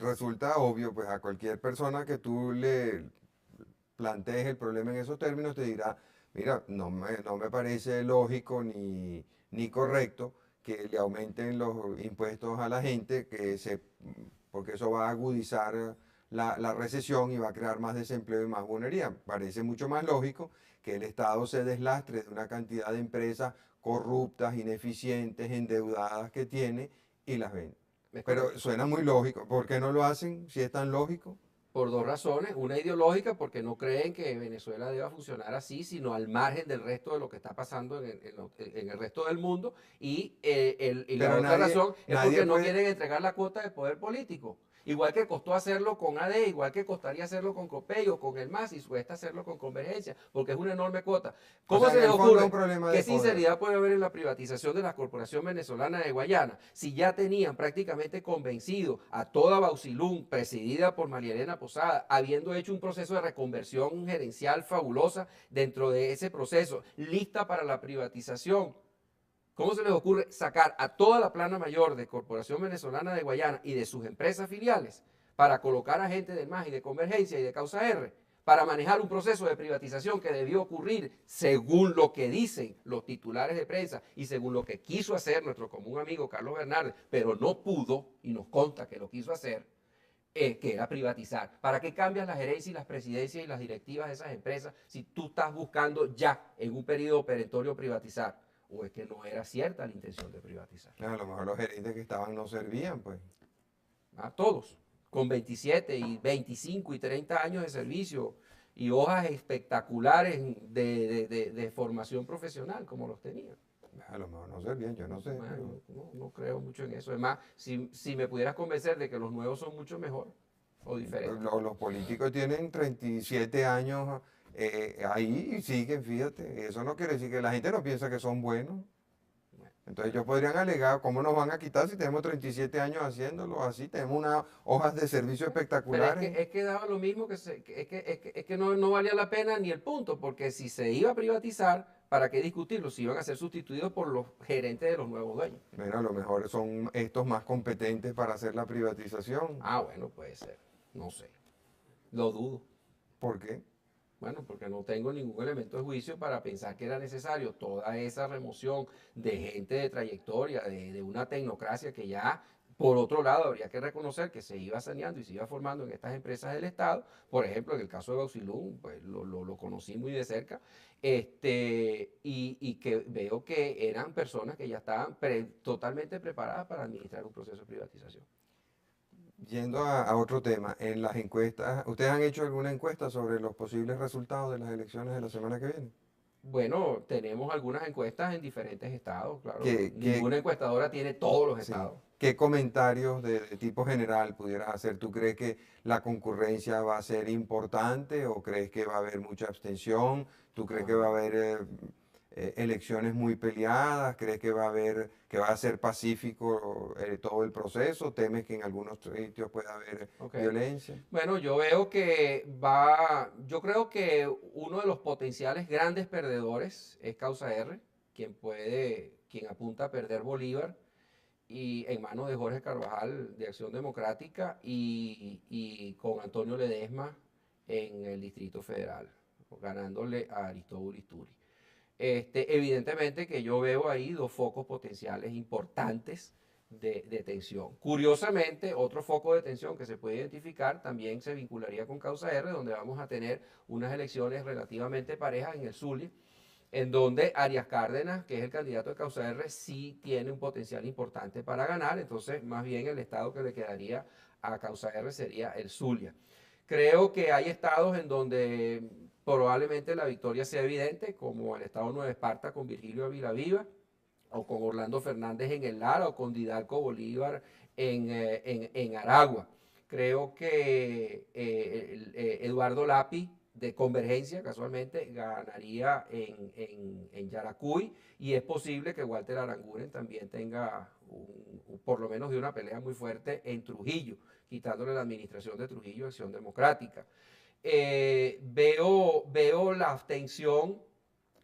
Speaker 1: resulta obvio, pues a cualquier persona que tú le plantees el problema en esos términos, te dirá, mira, no me parece lógico ni correcto que le aumenten los impuestos a la gente, porque eso va a agudizar la recesión y va a crear más desempleo y más vulnerabilidad. Parece mucho más lógico que el Estado se deslastre de una cantidad de empresas corruptas, ineficientes, endeudadas que tiene y las vende.
Speaker 2: ¿Es
Speaker 1: Pero
Speaker 2: correcto?
Speaker 1: suena muy lógico. ¿Por qué no lo hacen si es tan lógico?
Speaker 2: Por dos razones. Una ideológica, porque no creen que Venezuela deba funcionar así, sino al margen del resto de lo que está pasando en el resto del mundo. Y la
Speaker 1: Pero
Speaker 2: otra
Speaker 1: nadie,
Speaker 2: razón es
Speaker 1: nadie
Speaker 2: porque no
Speaker 1: puede,
Speaker 2: quieren entregar la cuota de poder político. Igual que costó hacerlo con AD, igual que costaría hacerlo con COPEI o con el MAS, y cuesta hacerlo con Convergencia, porque es una enorme cuota.
Speaker 1: o
Speaker 2: ¿Cómo
Speaker 1: sea,
Speaker 2: se
Speaker 1: en
Speaker 2: les
Speaker 1: el fondo es un
Speaker 2: ocurre?
Speaker 1: problema
Speaker 2: ¿Qué
Speaker 1: de poder.
Speaker 2: sinceridad puede haber en la privatización de la Corporación Venezolana de Guayana si ya tenían prácticamente convencido a toda Bausilún, presidida por María Elena Posada, habiendo hecho un proceso de reconversión gerencial fabulosa dentro de ese proceso, lista para la privatización? ¿Cómo se les ocurre sacar a toda la plana mayor de Corporación Venezolana de Guayana y de sus empresas filiales para colocar a gente del MAS y de Convergencia y de Causa R para manejar un proceso de privatización que debió ocurrir según lo que dicen los titulares de prensa y según lo que quiso hacer nuestro común amigo Carlos Bernardes, pero no pudo, y nos consta que lo quiso hacer, que era privatizar. ¿Para qué cambias la gerencia y las presidencias y las directivas de esas empresas si tú estás buscando ya en un periodo perentorio privatizar? ¿O es que no era cierta la intención de privatizar?
Speaker 1: A lo mejor los gerentes que estaban no servían, pues.
Speaker 2: A todos, con 27 y 25 y 30 años de servicio y hojas espectaculares de formación profesional como los tenían.
Speaker 1: A lo mejor no servían, yo no sé.
Speaker 2: Bueno, no creo mucho en eso. Además, si me pudieras convencer de que los nuevos son mucho mejor o diferentes.
Speaker 1: Los políticos tienen 37 años ahí y siguen, fíjate. Eso no quiere decir que la gente no piensa que son buenos. Entonces ellos podrían alegar, ¿cómo nos van a quitar si tenemos 37 años haciéndolo así? Tenemos unas hojas de servicio
Speaker 2: Pero
Speaker 1: espectaculares.
Speaker 2: es que daba lo mismo, es que no valía la pena ni el punto, porque si se iba a privatizar, ¿para qué discutirlo? Si iban a ser sustituidos por los gerentes de los nuevos dueños.
Speaker 1: Bueno, a lo mejor son estos más competentes para hacer la privatización.
Speaker 2: Ah, bueno, puede ser, no sé, lo dudo.
Speaker 1: ¿Por qué?
Speaker 2: Bueno, porque no tengo ningún elemento de juicio para pensar que era necesario toda esa remoción de gente de trayectoria, de una tecnocracia que ya, por otro lado, habría que reconocer que se iba saneando y se iba formando en estas empresas del Estado. Por ejemplo, en el caso de Bauxilum, pues lo conocí muy de cerca, y que veo que eran personas que ya estaban totalmente preparadas para administrar un proceso de privatización.
Speaker 1: Yendo a otro tema, en las encuestas, ¿ustedes han hecho alguna encuesta sobre los posibles resultados de las elecciones de la semana que viene?
Speaker 2: Bueno, tenemos algunas encuestas en diferentes estados, claro.
Speaker 1: ¿Qué, qué,
Speaker 2: Ninguna encuestadora tiene todos los
Speaker 1: sí,
Speaker 2: estados.
Speaker 1: qué comentarios de tipo general pudieras hacer? ¿Tú crees que la concurrencia va a ser importante o crees que va a haber mucha abstención? ¿Tú crees que va a
Speaker 2: Ajá.
Speaker 1: haber elecciones muy peleadas? ¿Crees que va a haber, que va a ser pacífico todo el proceso? ¿Temes que en algunos sitios pueda haber
Speaker 2: Ok.
Speaker 1: violencia?
Speaker 2: Bueno, yo creo que uno de los potenciales grandes perdedores es Causa R, quien apunta a perder Bolívar y en manos de Jorge Carvajal de Acción Democrática y con Antonio Ledesma en el Distrito Federal, ganándole a Aristóbulo Isturi. Evidentemente que yo veo ahí dos focos potenciales importantes de tensión. Curiosamente, otro foco de tensión que se puede identificar también se vincularía con Causa R, donde vamos a tener unas elecciones relativamente parejas en el Zulia, en donde Arias Cárdenas, que es el candidato de Causa R, sí tiene un potencial importante para ganar. Entonces, más bien el estado que le quedaría a Causa R sería el Zulia. Creo que hay estados en donde probablemente la victoria sea evidente, como el estado de Nueva Esparta con Virgilio Ávila Viva, o con Orlando Fernández en el Lara, o con Didalco Bolívar en Aragua. Creo que Eduardo Lapi de Convergencia, casualmente, ganaría en Yaracuy, y es posible que Walter Aranguren también tenga por lo menos de una pelea muy fuerte en Trujillo, quitándole la administración de Trujillo a Acción Democrática. Veo la abstención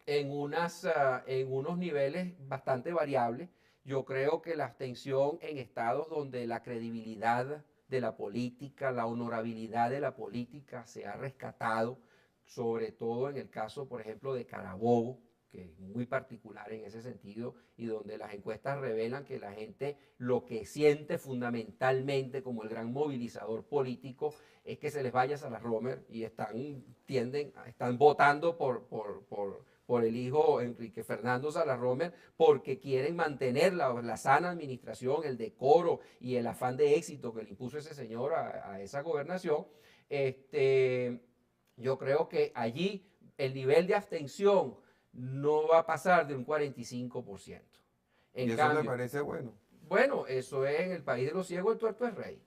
Speaker 2: en unos niveles bastante variables. Yo creo que la abstención en estados donde la credibilidad de la política, la honorabilidad de la política se ha rescatado, sobre todo en el caso, por ejemplo, de Carabobo, que es muy particular en ese sentido, y donde las encuestas revelan que la gente lo que siente fundamentalmente como el gran movilizador político es que se les vaya a la Romer y están votando por el hijo Enrique Fernando Salarromer, porque quieren mantener la sana administración, el decoro y el afán de éxito que le impuso ese señor a esa gobernación. Yo creo que allí el nivel de abstención no va a pasar de un 45%.
Speaker 1: ¿Y
Speaker 2: En
Speaker 1: eso te
Speaker 2: cambio,
Speaker 1: parece bueno?
Speaker 2: bueno, eso es en el país de los ciegos, el tuerto es rey.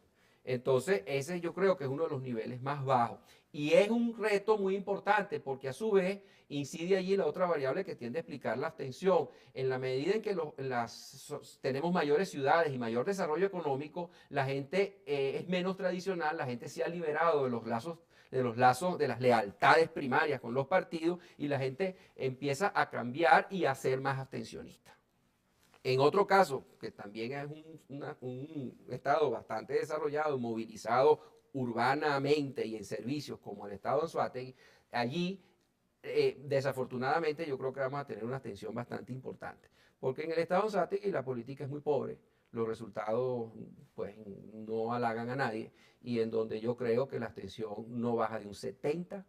Speaker 2: Entonces, ese yo creo que es uno de los niveles más bajos. Y es un reto muy importante porque a su vez incide allí la otra variable que tiende a explicar la abstención. En la medida en que tenemos mayores ciudades y mayor desarrollo económico, la gente es menos tradicional, la gente se ha liberado de las lealtades primarias con los partidos, y la gente empieza a cambiar y a ser más abstencionista. En otro caso, que también es un estado bastante desarrollado, movilizado urbanamente y en servicios como el estado de Anzoátegui, allí desafortunadamente yo creo que vamos a tener una tensión bastante importante. Porque en el estado de Anzoátegui la política es muy pobre, los resultados pues no halagan a nadie y en donde yo creo que la abstención no baja de un 70%,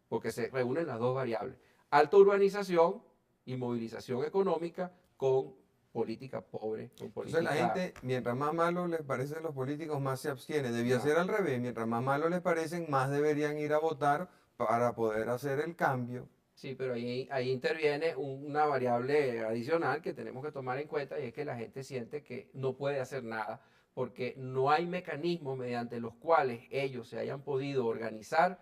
Speaker 2: porque se reúnen las dos variables, alta urbanización y movilización económica con política pobre, con política...
Speaker 1: Entonces la gente, mientras más malos les parecen los políticos, más se abstiene. Debía
Speaker 2: No.
Speaker 1: ser al revés, mientras más malos les parecen, más deberían ir a votar para poder hacer el cambio.
Speaker 2: Sí, pero ahí interviene una variable adicional que tenemos que tomar en cuenta y es que la gente siente que no puede hacer nada porque no hay mecanismos mediante los cuales ellos se hayan podido organizar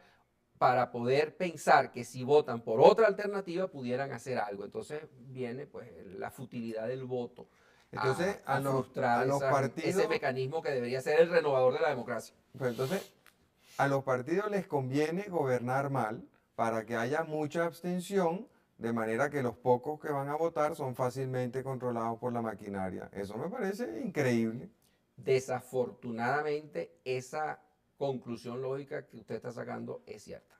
Speaker 2: para poder pensar que si votan por otra alternativa pudieran hacer algo. Entonces viene pues la futilidad del voto
Speaker 1: Entonces
Speaker 2: a frustrar
Speaker 1: los partidos,
Speaker 2: ese mecanismo que debería ser el renovador de la democracia.
Speaker 1: pues entonces a los partidos les conviene gobernar mal para que haya mucha abstención, de manera que los pocos que van a votar son fácilmente controlados por la maquinaria. Eso me parece increíble.
Speaker 2: Desafortunadamente, esa conclusión lógica que usted está sacando es cierta.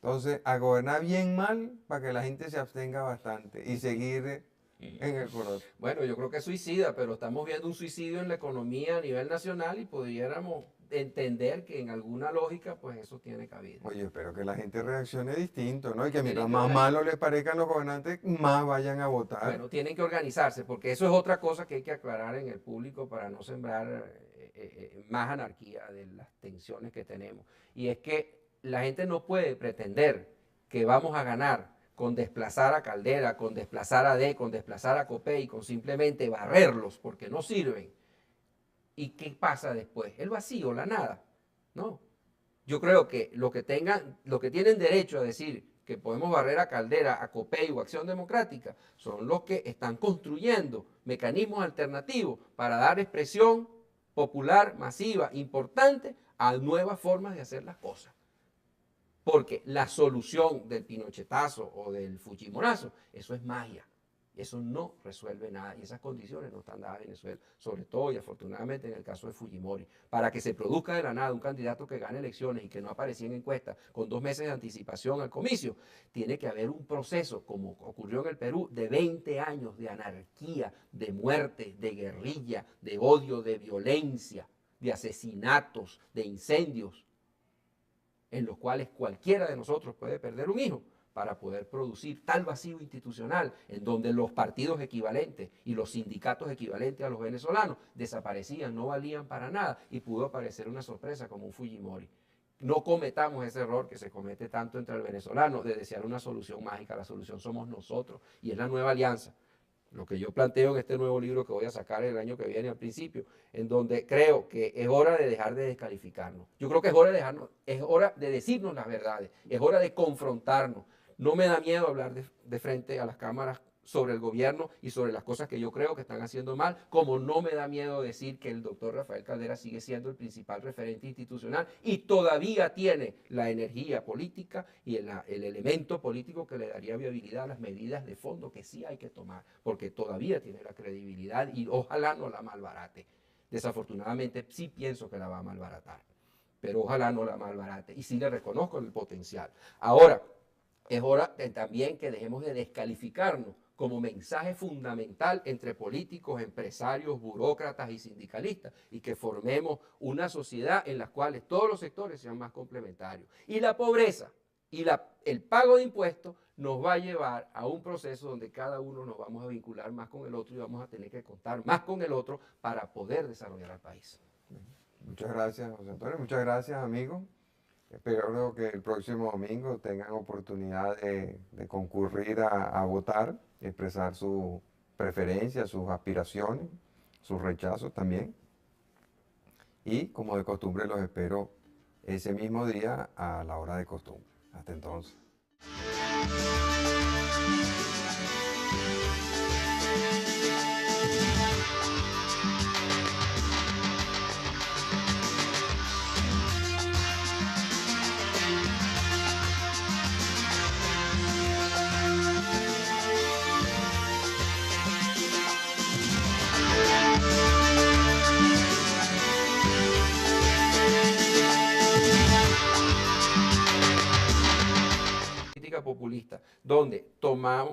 Speaker 1: Entonces, a gobernar bien mal para que la gente se abstenga bastante y seguir en el coroto.
Speaker 2: Bueno, yo creo que es suicida, pero estamos viendo un suicidio en la economía a nivel nacional y pudiéramos entender que en alguna lógica, pues eso tiene cabida.
Speaker 1: Oye, espero que la gente reaccione distinto, ¿no? Y que
Speaker 2: Tienen
Speaker 1: mientras
Speaker 2: que
Speaker 1: más
Speaker 2: organizar.
Speaker 1: malos les parezcan los gobernantes, más vayan a votar.
Speaker 2: Bueno, tienen que organizarse, porque eso es otra cosa que hay que aclarar en el público para no sembrar más anarquía de las tensiones que tenemos. Y es que la gente no puede pretender que vamos a ganar con desplazar a Caldera, con desplazar a D, con desplazar a Copey, con simplemente barrerlos porque no sirven. ¿Y qué pasa después? El vacío, la nada. No. Yo creo que lo que tienen derecho a decir que podemos barrer a Caldera, a Copey o a Acción Democrática, son los que están construyendo mecanismos alternativos para dar expresión popular, masiva, importante a nuevas formas de hacer las cosas. Porque la solución del pinochetazo o del fujimorazo, eso es magia. Eso no resuelve nada y esas condiciones no están dadas en Venezuela, sobre todo y afortunadamente en el caso de Fujimori. Para que se produzca de la nada un candidato que gane elecciones y que no aparecía en encuestas con 2 meses de anticipación al comicio, tiene que haber un proceso, como ocurrió en el Perú, de 20 años de anarquía, de muerte, de guerrilla, de odio, de violencia, de asesinatos, de incendios, en los cuales cualquiera de nosotros puede perder un hijo, para poder producir tal vacío institucional en donde los partidos equivalentes y los sindicatos equivalentes a los venezolanos desaparecían, no valían para nada y pudo aparecer una sorpresa como un Fujimori. No cometamos ese error que se comete tanto entre el venezolano de desear una solución mágica. La solución somos nosotros y es la nueva alianza. Lo que yo planteo en este nuevo libro que voy a sacar el año que viene al principio, en donde creo que es hora de dejar de descalificarnos. Yo creo que es hora de decirnos las verdades, es hora de confrontarnos. No me da miedo hablar de frente a las cámaras sobre el gobierno y sobre las cosas que yo creo que están haciendo mal, como no me da miedo decir que el doctor Rafael Caldera sigue siendo el principal referente institucional y todavía tiene la energía política y el elemento político que le daría viabilidad a las medidas de fondo que sí hay que tomar, porque todavía tiene la credibilidad y ojalá no la malbarate. Desafortunadamente sí pienso que la va a malbaratar, pero ojalá no la malbarate y sí le reconozco el potencial. Ahora, es hora también que dejemos de descalificarnos como mensaje fundamental entre políticos, empresarios, burócratas y sindicalistas y que formemos una sociedad en la cual todos los sectores sean más complementarios. Y la pobreza y el pago de impuestos nos va a llevar a un proceso donde cada uno nos vamos a vincular más con el otro y vamos a tener que contar más con el otro para poder desarrollar al país.
Speaker 1: Muchas gracias, José Antonio. Muchas gracias, amigo. Espero que el próximo domingo tengan oportunidad de concurrir a votar, expresar su preferencia, sus aspiraciones, sus rechazos también. Y como de costumbre los espero ese mismo día a la hora de costumbre. Hasta entonces.
Speaker 2: económica populista, donde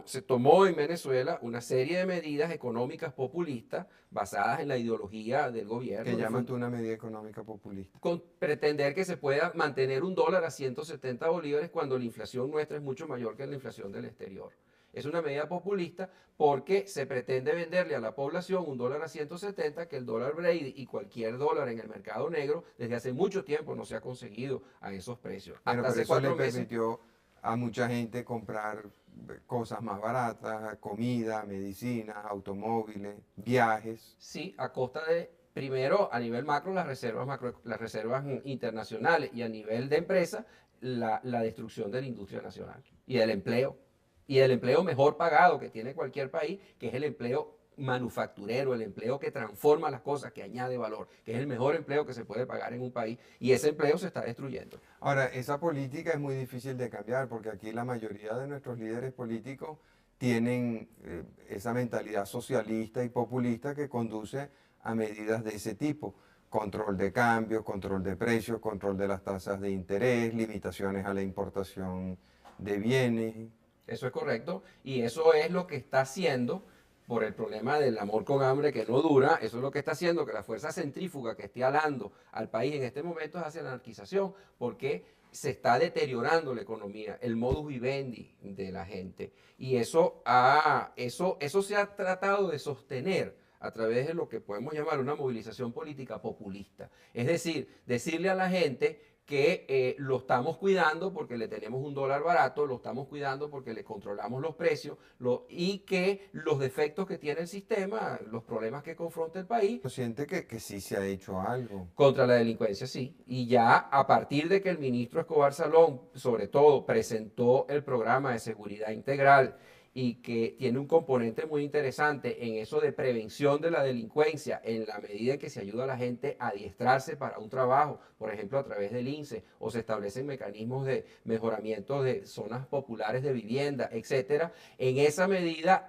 Speaker 2: se tomó en Venezuela una serie de medidas económicas populistas basadas en la ideología del gobierno,
Speaker 1: ¿Qué llamas tú una medida económica populista?
Speaker 2: con pretender que se pueda mantener un dólar a 170 bolívares cuando la inflación nuestra es mucho mayor que la inflación del exterior. Es una medida populista porque se pretende venderle a la población un dólar a 170, que el dólar Brady y cualquier dólar en el mercado negro desde hace mucho tiempo no se ha conseguido a esos precios.
Speaker 1: Bueno,
Speaker 2: Hasta
Speaker 1: pero
Speaker 2: hace
Speaker 1: eso le
Speaker 2: 4 meses.
Speaker 1: permitió a mucha gente comprar cosas más baratas, comida, medicinas, automóviles, viajes.
Speaker 2: Sí, a costa de, primero, a nivel macro, las reservas internacionales y a nivel de empresa, la destrucción de la industria nacional y del empleo. Y el empleo mejor pagado que tiene cualquier país, que es el empleo manufacturero, el empleo que transforma las cosas, que añade valor, que es el mejor empleo que se puede pagar en un país. Y ese empleo se está destruyendo.
Speaker 1: Ahora, esa política es muy difícil de cambiar porque aquí la mayoría de nuestros líderes políticos tienen esa mentalidad socialista y populista que conduce a medidas de ese tipo. Control de cambios, control de precios, control de las tasas de interés, limitaciones a la importación de bienes.
Speaker 2: Eso es correcto. Y eso es lo que está haciendo, por el problema del amor con hambre que no dura, eso es lo que está haciendo que la fuerza centrífuga que esté alando al país en este momento es hacia la anarquización, porque se está deteriorando la economía, el modus vivendi de la gente. Y eso se ha tratado de sostener a través de lo que podemos llamar una movilización política populista. Es decir, decirle a la gente que lo estamos cuidando porque le tenemos un dólar barato, lo estamos cuidando porque le controlamos los precios y que los defectos que tiene el sistema, los problemas que confronta el país,
Speaker 1: Siente que sí se ha hecho algo.
Speaker 2: contra la delincuencia, sí. Y ya a partir de que el ministro Escobar Salón, sobre todo, presentó el programa de seguridad integral y que tiene un componente muy interesante en eso de prevención de la delincuencia, en la medida en que se ayuda a la gente a adiestrarse para un trabajo, por ejemplo, a través del INSE, o se establecen mecanismos de mejoramiento de zonas populares de vivienda, etcétera. En esa medida,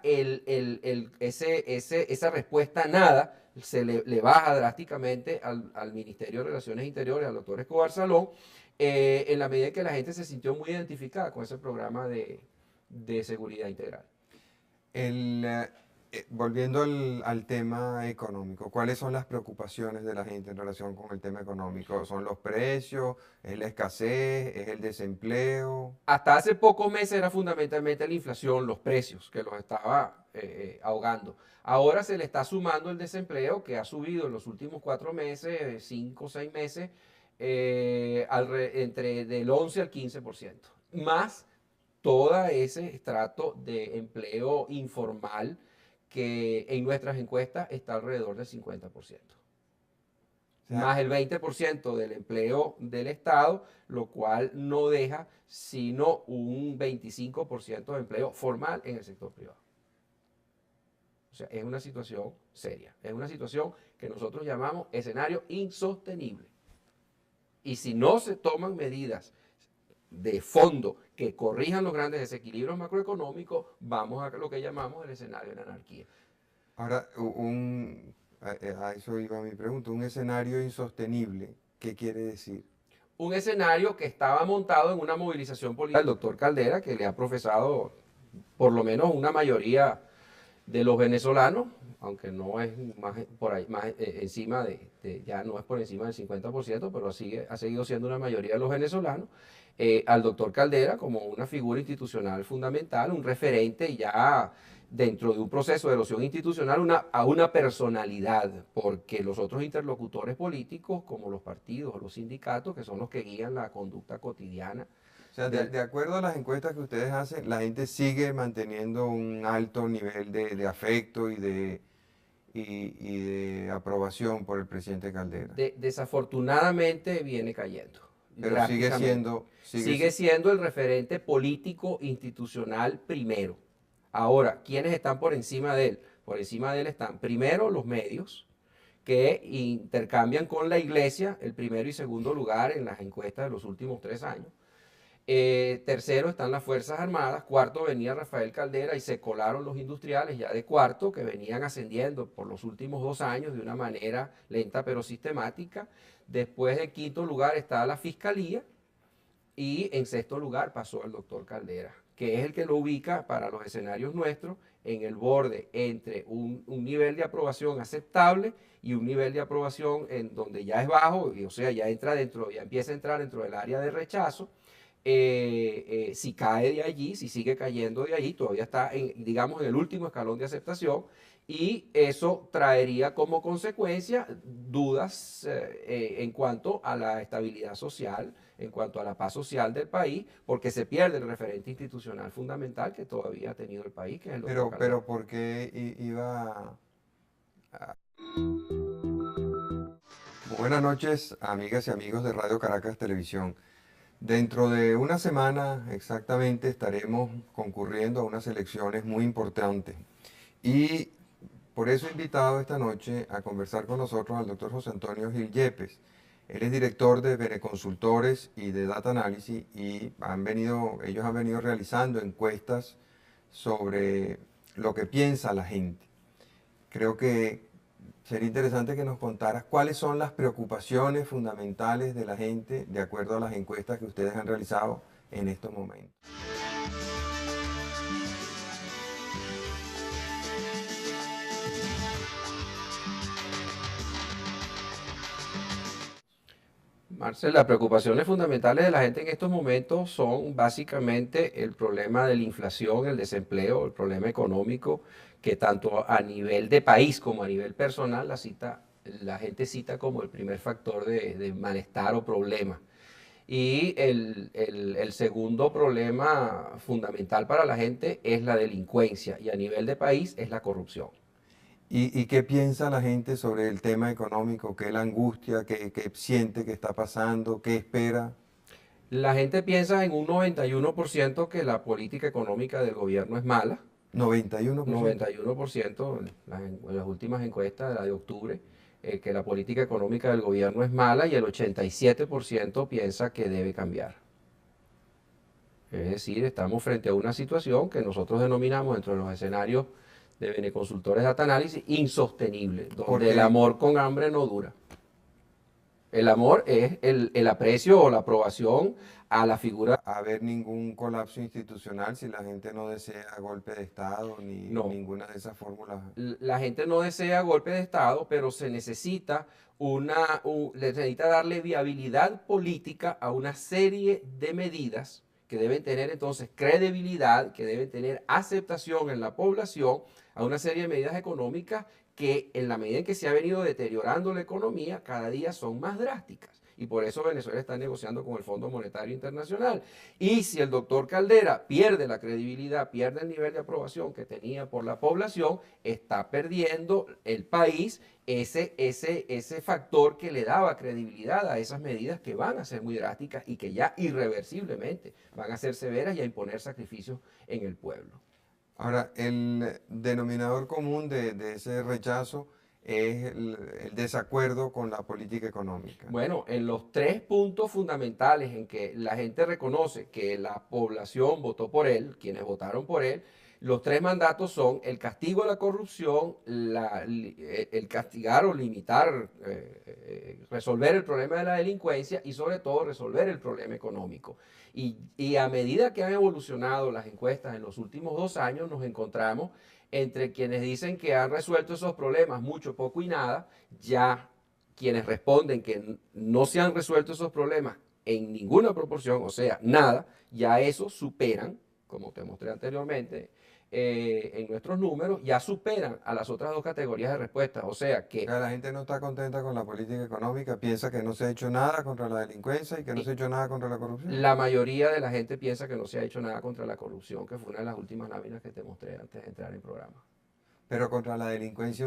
Speaker 2: esa respuesta nada le baja drásticamente al Ministerio de Relaciones Interiores, al doctor Escobar Salón, en la medida en que la gente se sintió muy identificada con ese programa de seguridad integral.
Speaker 1: Volviendo al tema económico, ¿cuáles son las preocupaciones de la gente en relación con el tema económico? ¿Son los precios? ¿Es la escasez? ¿Es el desempleo?
Speaker 2: Hasta hace pocos meses era fundamentalmente la inflación, los precios, que los estaba ahogando. Ahora se le está sumando el desempleo, que ha subido en los últimos 4 meses, 5 o 6 meses, entre del 11 al 15%. Más todo ese estrato de empleo informal que en nuestras encuestas está alrededor del 50%.
Speaker 1: O sea,
Speaker 2: Más el 20% del empleo del Estado, lo cual no deja sino un 25% de empleo formal en el sector privado. O sea, es una situación seria, es una situación que nosotros llamamos escenario insostenible. Y si no se toman medidas de fondo que corrijan los grandes desequilibrios macroeconómicos, vamos a lo que llamamos el escenario de anarquía.
Speaker 1: ahora, a eso iba mi pregunta, un escenario insostenible, ¿qué quiere decir?
Speaker 2: Un escenario que estaba montado en una movilización política del doctor Caldera, que le ha profesado por lo menos una mayoría de los venezolanos, aunque no es más por ahí, más encima ya no es por encima del 50%, pero ha seguido siendo una mayoría de los venezolanos, al doctor Caldera como una figura institucional fundamental, un referente ya dentro de un proceso de erosión institucional a una personalidad, porque los otros interlocutores políticos, como los partidos o los sindicatos, que son los que guían la conducta cotidiana.
Speaker 1: O sea, de acuerdo a las encuestas que ustedes hacen, la gente sigue manteniendo un alto nivel de afecto y de aprobación por el presidente Caldera.
Speaker 2: Desafortunadamente viene cayendo.
Speaker 1: Pero sigue
Speaker 2: Sigue siendo el referente político institucional primero. Ahora, ¿quiénes están por encima de él? Por encima de él están primero los medios, que intercambian con la iglesia el primero y segundo lugar en las encuestas de los últimos 3 años. Tercero están las Fuerzas Armadas. Cuarto venía Rafael Caldera y se colaron los industriales ya de cuarto, que venían ascendiendo por los últimos 2 años de una manera lenta pero sistemática. Después de quinto lugar está la Fiscalía y en sexto lugar pasó el doctor Caldera, que es el que lo ubica para los escenarios nuestros en el borde entre un nivel de aprobación aceptable y un nivel de aprobación en donde ya es bajo, y, o sea, ya empieza a entrar dentro del área de rechazo. Si cae de allí, si sigue cayendo de allí, todavía está digamos, en el último escalón de aceptación, y eso traería como consecuencia dudas en cuanto a la estabilidad social, en cuanto a la paz social del país, porque se pierde el referente institucional fundamental que todavía ha tenido el país, que es el doctor Caldera.
Speaker 1: Pero ¿por qué iba a... Buenas noches, amigas y amigos de Radio Caracas Televisión. Dentro de una semana exactamente estaremos concurriendo a unas elecciones muy importantes. Y por eso he invitado esta noche a conversar con nosotros al doctor José Antonio Gil Yepes. Él es director de Beneconsultores y de Data Analysis y ellos han venido realizando encuestas sobre lo que piensa la gente. Creo que sería interesante que nos contaras cuáles son las preocupaciones fundamentales de la gente de acuerdo a las encuestas que ustedes han realizado en estos momentos.
Speaker 2: Marcel, las preocupaciones fundamentales de la gente en estos momentos son básicamente el problema de la inflación, el desempleo, el problema económico, que tanto a nivel de país como a nivel personal la gente cita como el primer factor de malestar o problema. Y el segundo problema fundamental para la gente es la delincuencia, y a nivel de país es la corrupción.
Speaker 1: ¿Y qué piensa la gente sobre el tema económico? ¿Qué la angustia? ¿Qué siente que está pasando? ¿Qué espera?
Speaker 2: La gente piensa en un 91% que la política económica del gobierno es mala.
Speaker 1: 91%.
Speaker 2: 91% en las últimas encuestas, la de octubre, que la política económica del gobierno es mala, y el 87% piensa que debe cambiar. Es decir, estamos frente a una situación que nosotros denominamos dentro de los escenarios de Beneconsultores Data Analysis insostenible, donde
Speaker 1: Porque
Speaker 2: el amor con hambre no dura. El amor es el aprecio o la aprobación a la figura.
Speaker 1: haber ningún colapso institucional si la gente no desea golpe de Estado ni
Speaker 2: No,
Speaker 1: ninguna de esas fórmulas.
Speaker 2: la gente no desea golpe de Estado, pero se necesita le necesita darle viabilidad política a una serie de medidas que deben tener entonces credibilidad, que deben tener aceptación en la población, a una serie de medidas económicas que en la medida en que se ha venido deteriorando la economía, cada día son más drásticas. Y por eso Venezuela está negociando con el Fondo Monetario Internacional. Y si el doctor Caldera pierde la credibilidad, pierde el nivel de aprobación que tenía por la población, está perdiendo el país ese factor que le daba credibilidad a esas medidas que van a ser muy drásticas y que ya irreversiblemente van a ser severas y a imponer sacrificios en el pueblo.
Speaker 1: Ahora, el denominador común de ese rechazo es el desacuerdo con la política económica.
Speaker 2: Bueno, en los tres puntos fundamentales en que la gente reconoce que la población votó por él, quienes votaron por él, los tres mandatos son el castigo a la corrupción, el castigar o limitar, resolver el problema de la delincuencia, y sobre todo resolver el problema económico. Y a medida que han evolucionado las encuestas en los últimos 2 años, nos encontramos entre quienes dicen que han resuelto esos problemas mucho, poco y nada, ya quienes responden que no se han resuelto esos problemas en ninguna proporción, o sea, nada, ya eso superan, como te mostré anteriormente, en nuestros números, ya superan a las otras dos categorías de respuestas. O sea que
Speaker 1: La gente no está contenta con la política económica, piensa que no se ha hecho nada contra la delincuencia y que no se ha hecho nada contra la corrupción.
Speaker 2: la mayoría de la gente piensa que no se ha hecho nada contra la corrupción, que fue una de las últimas láminas que te mostré antes de entrar en programa.
Speaker 1: Pero contra la delincuencia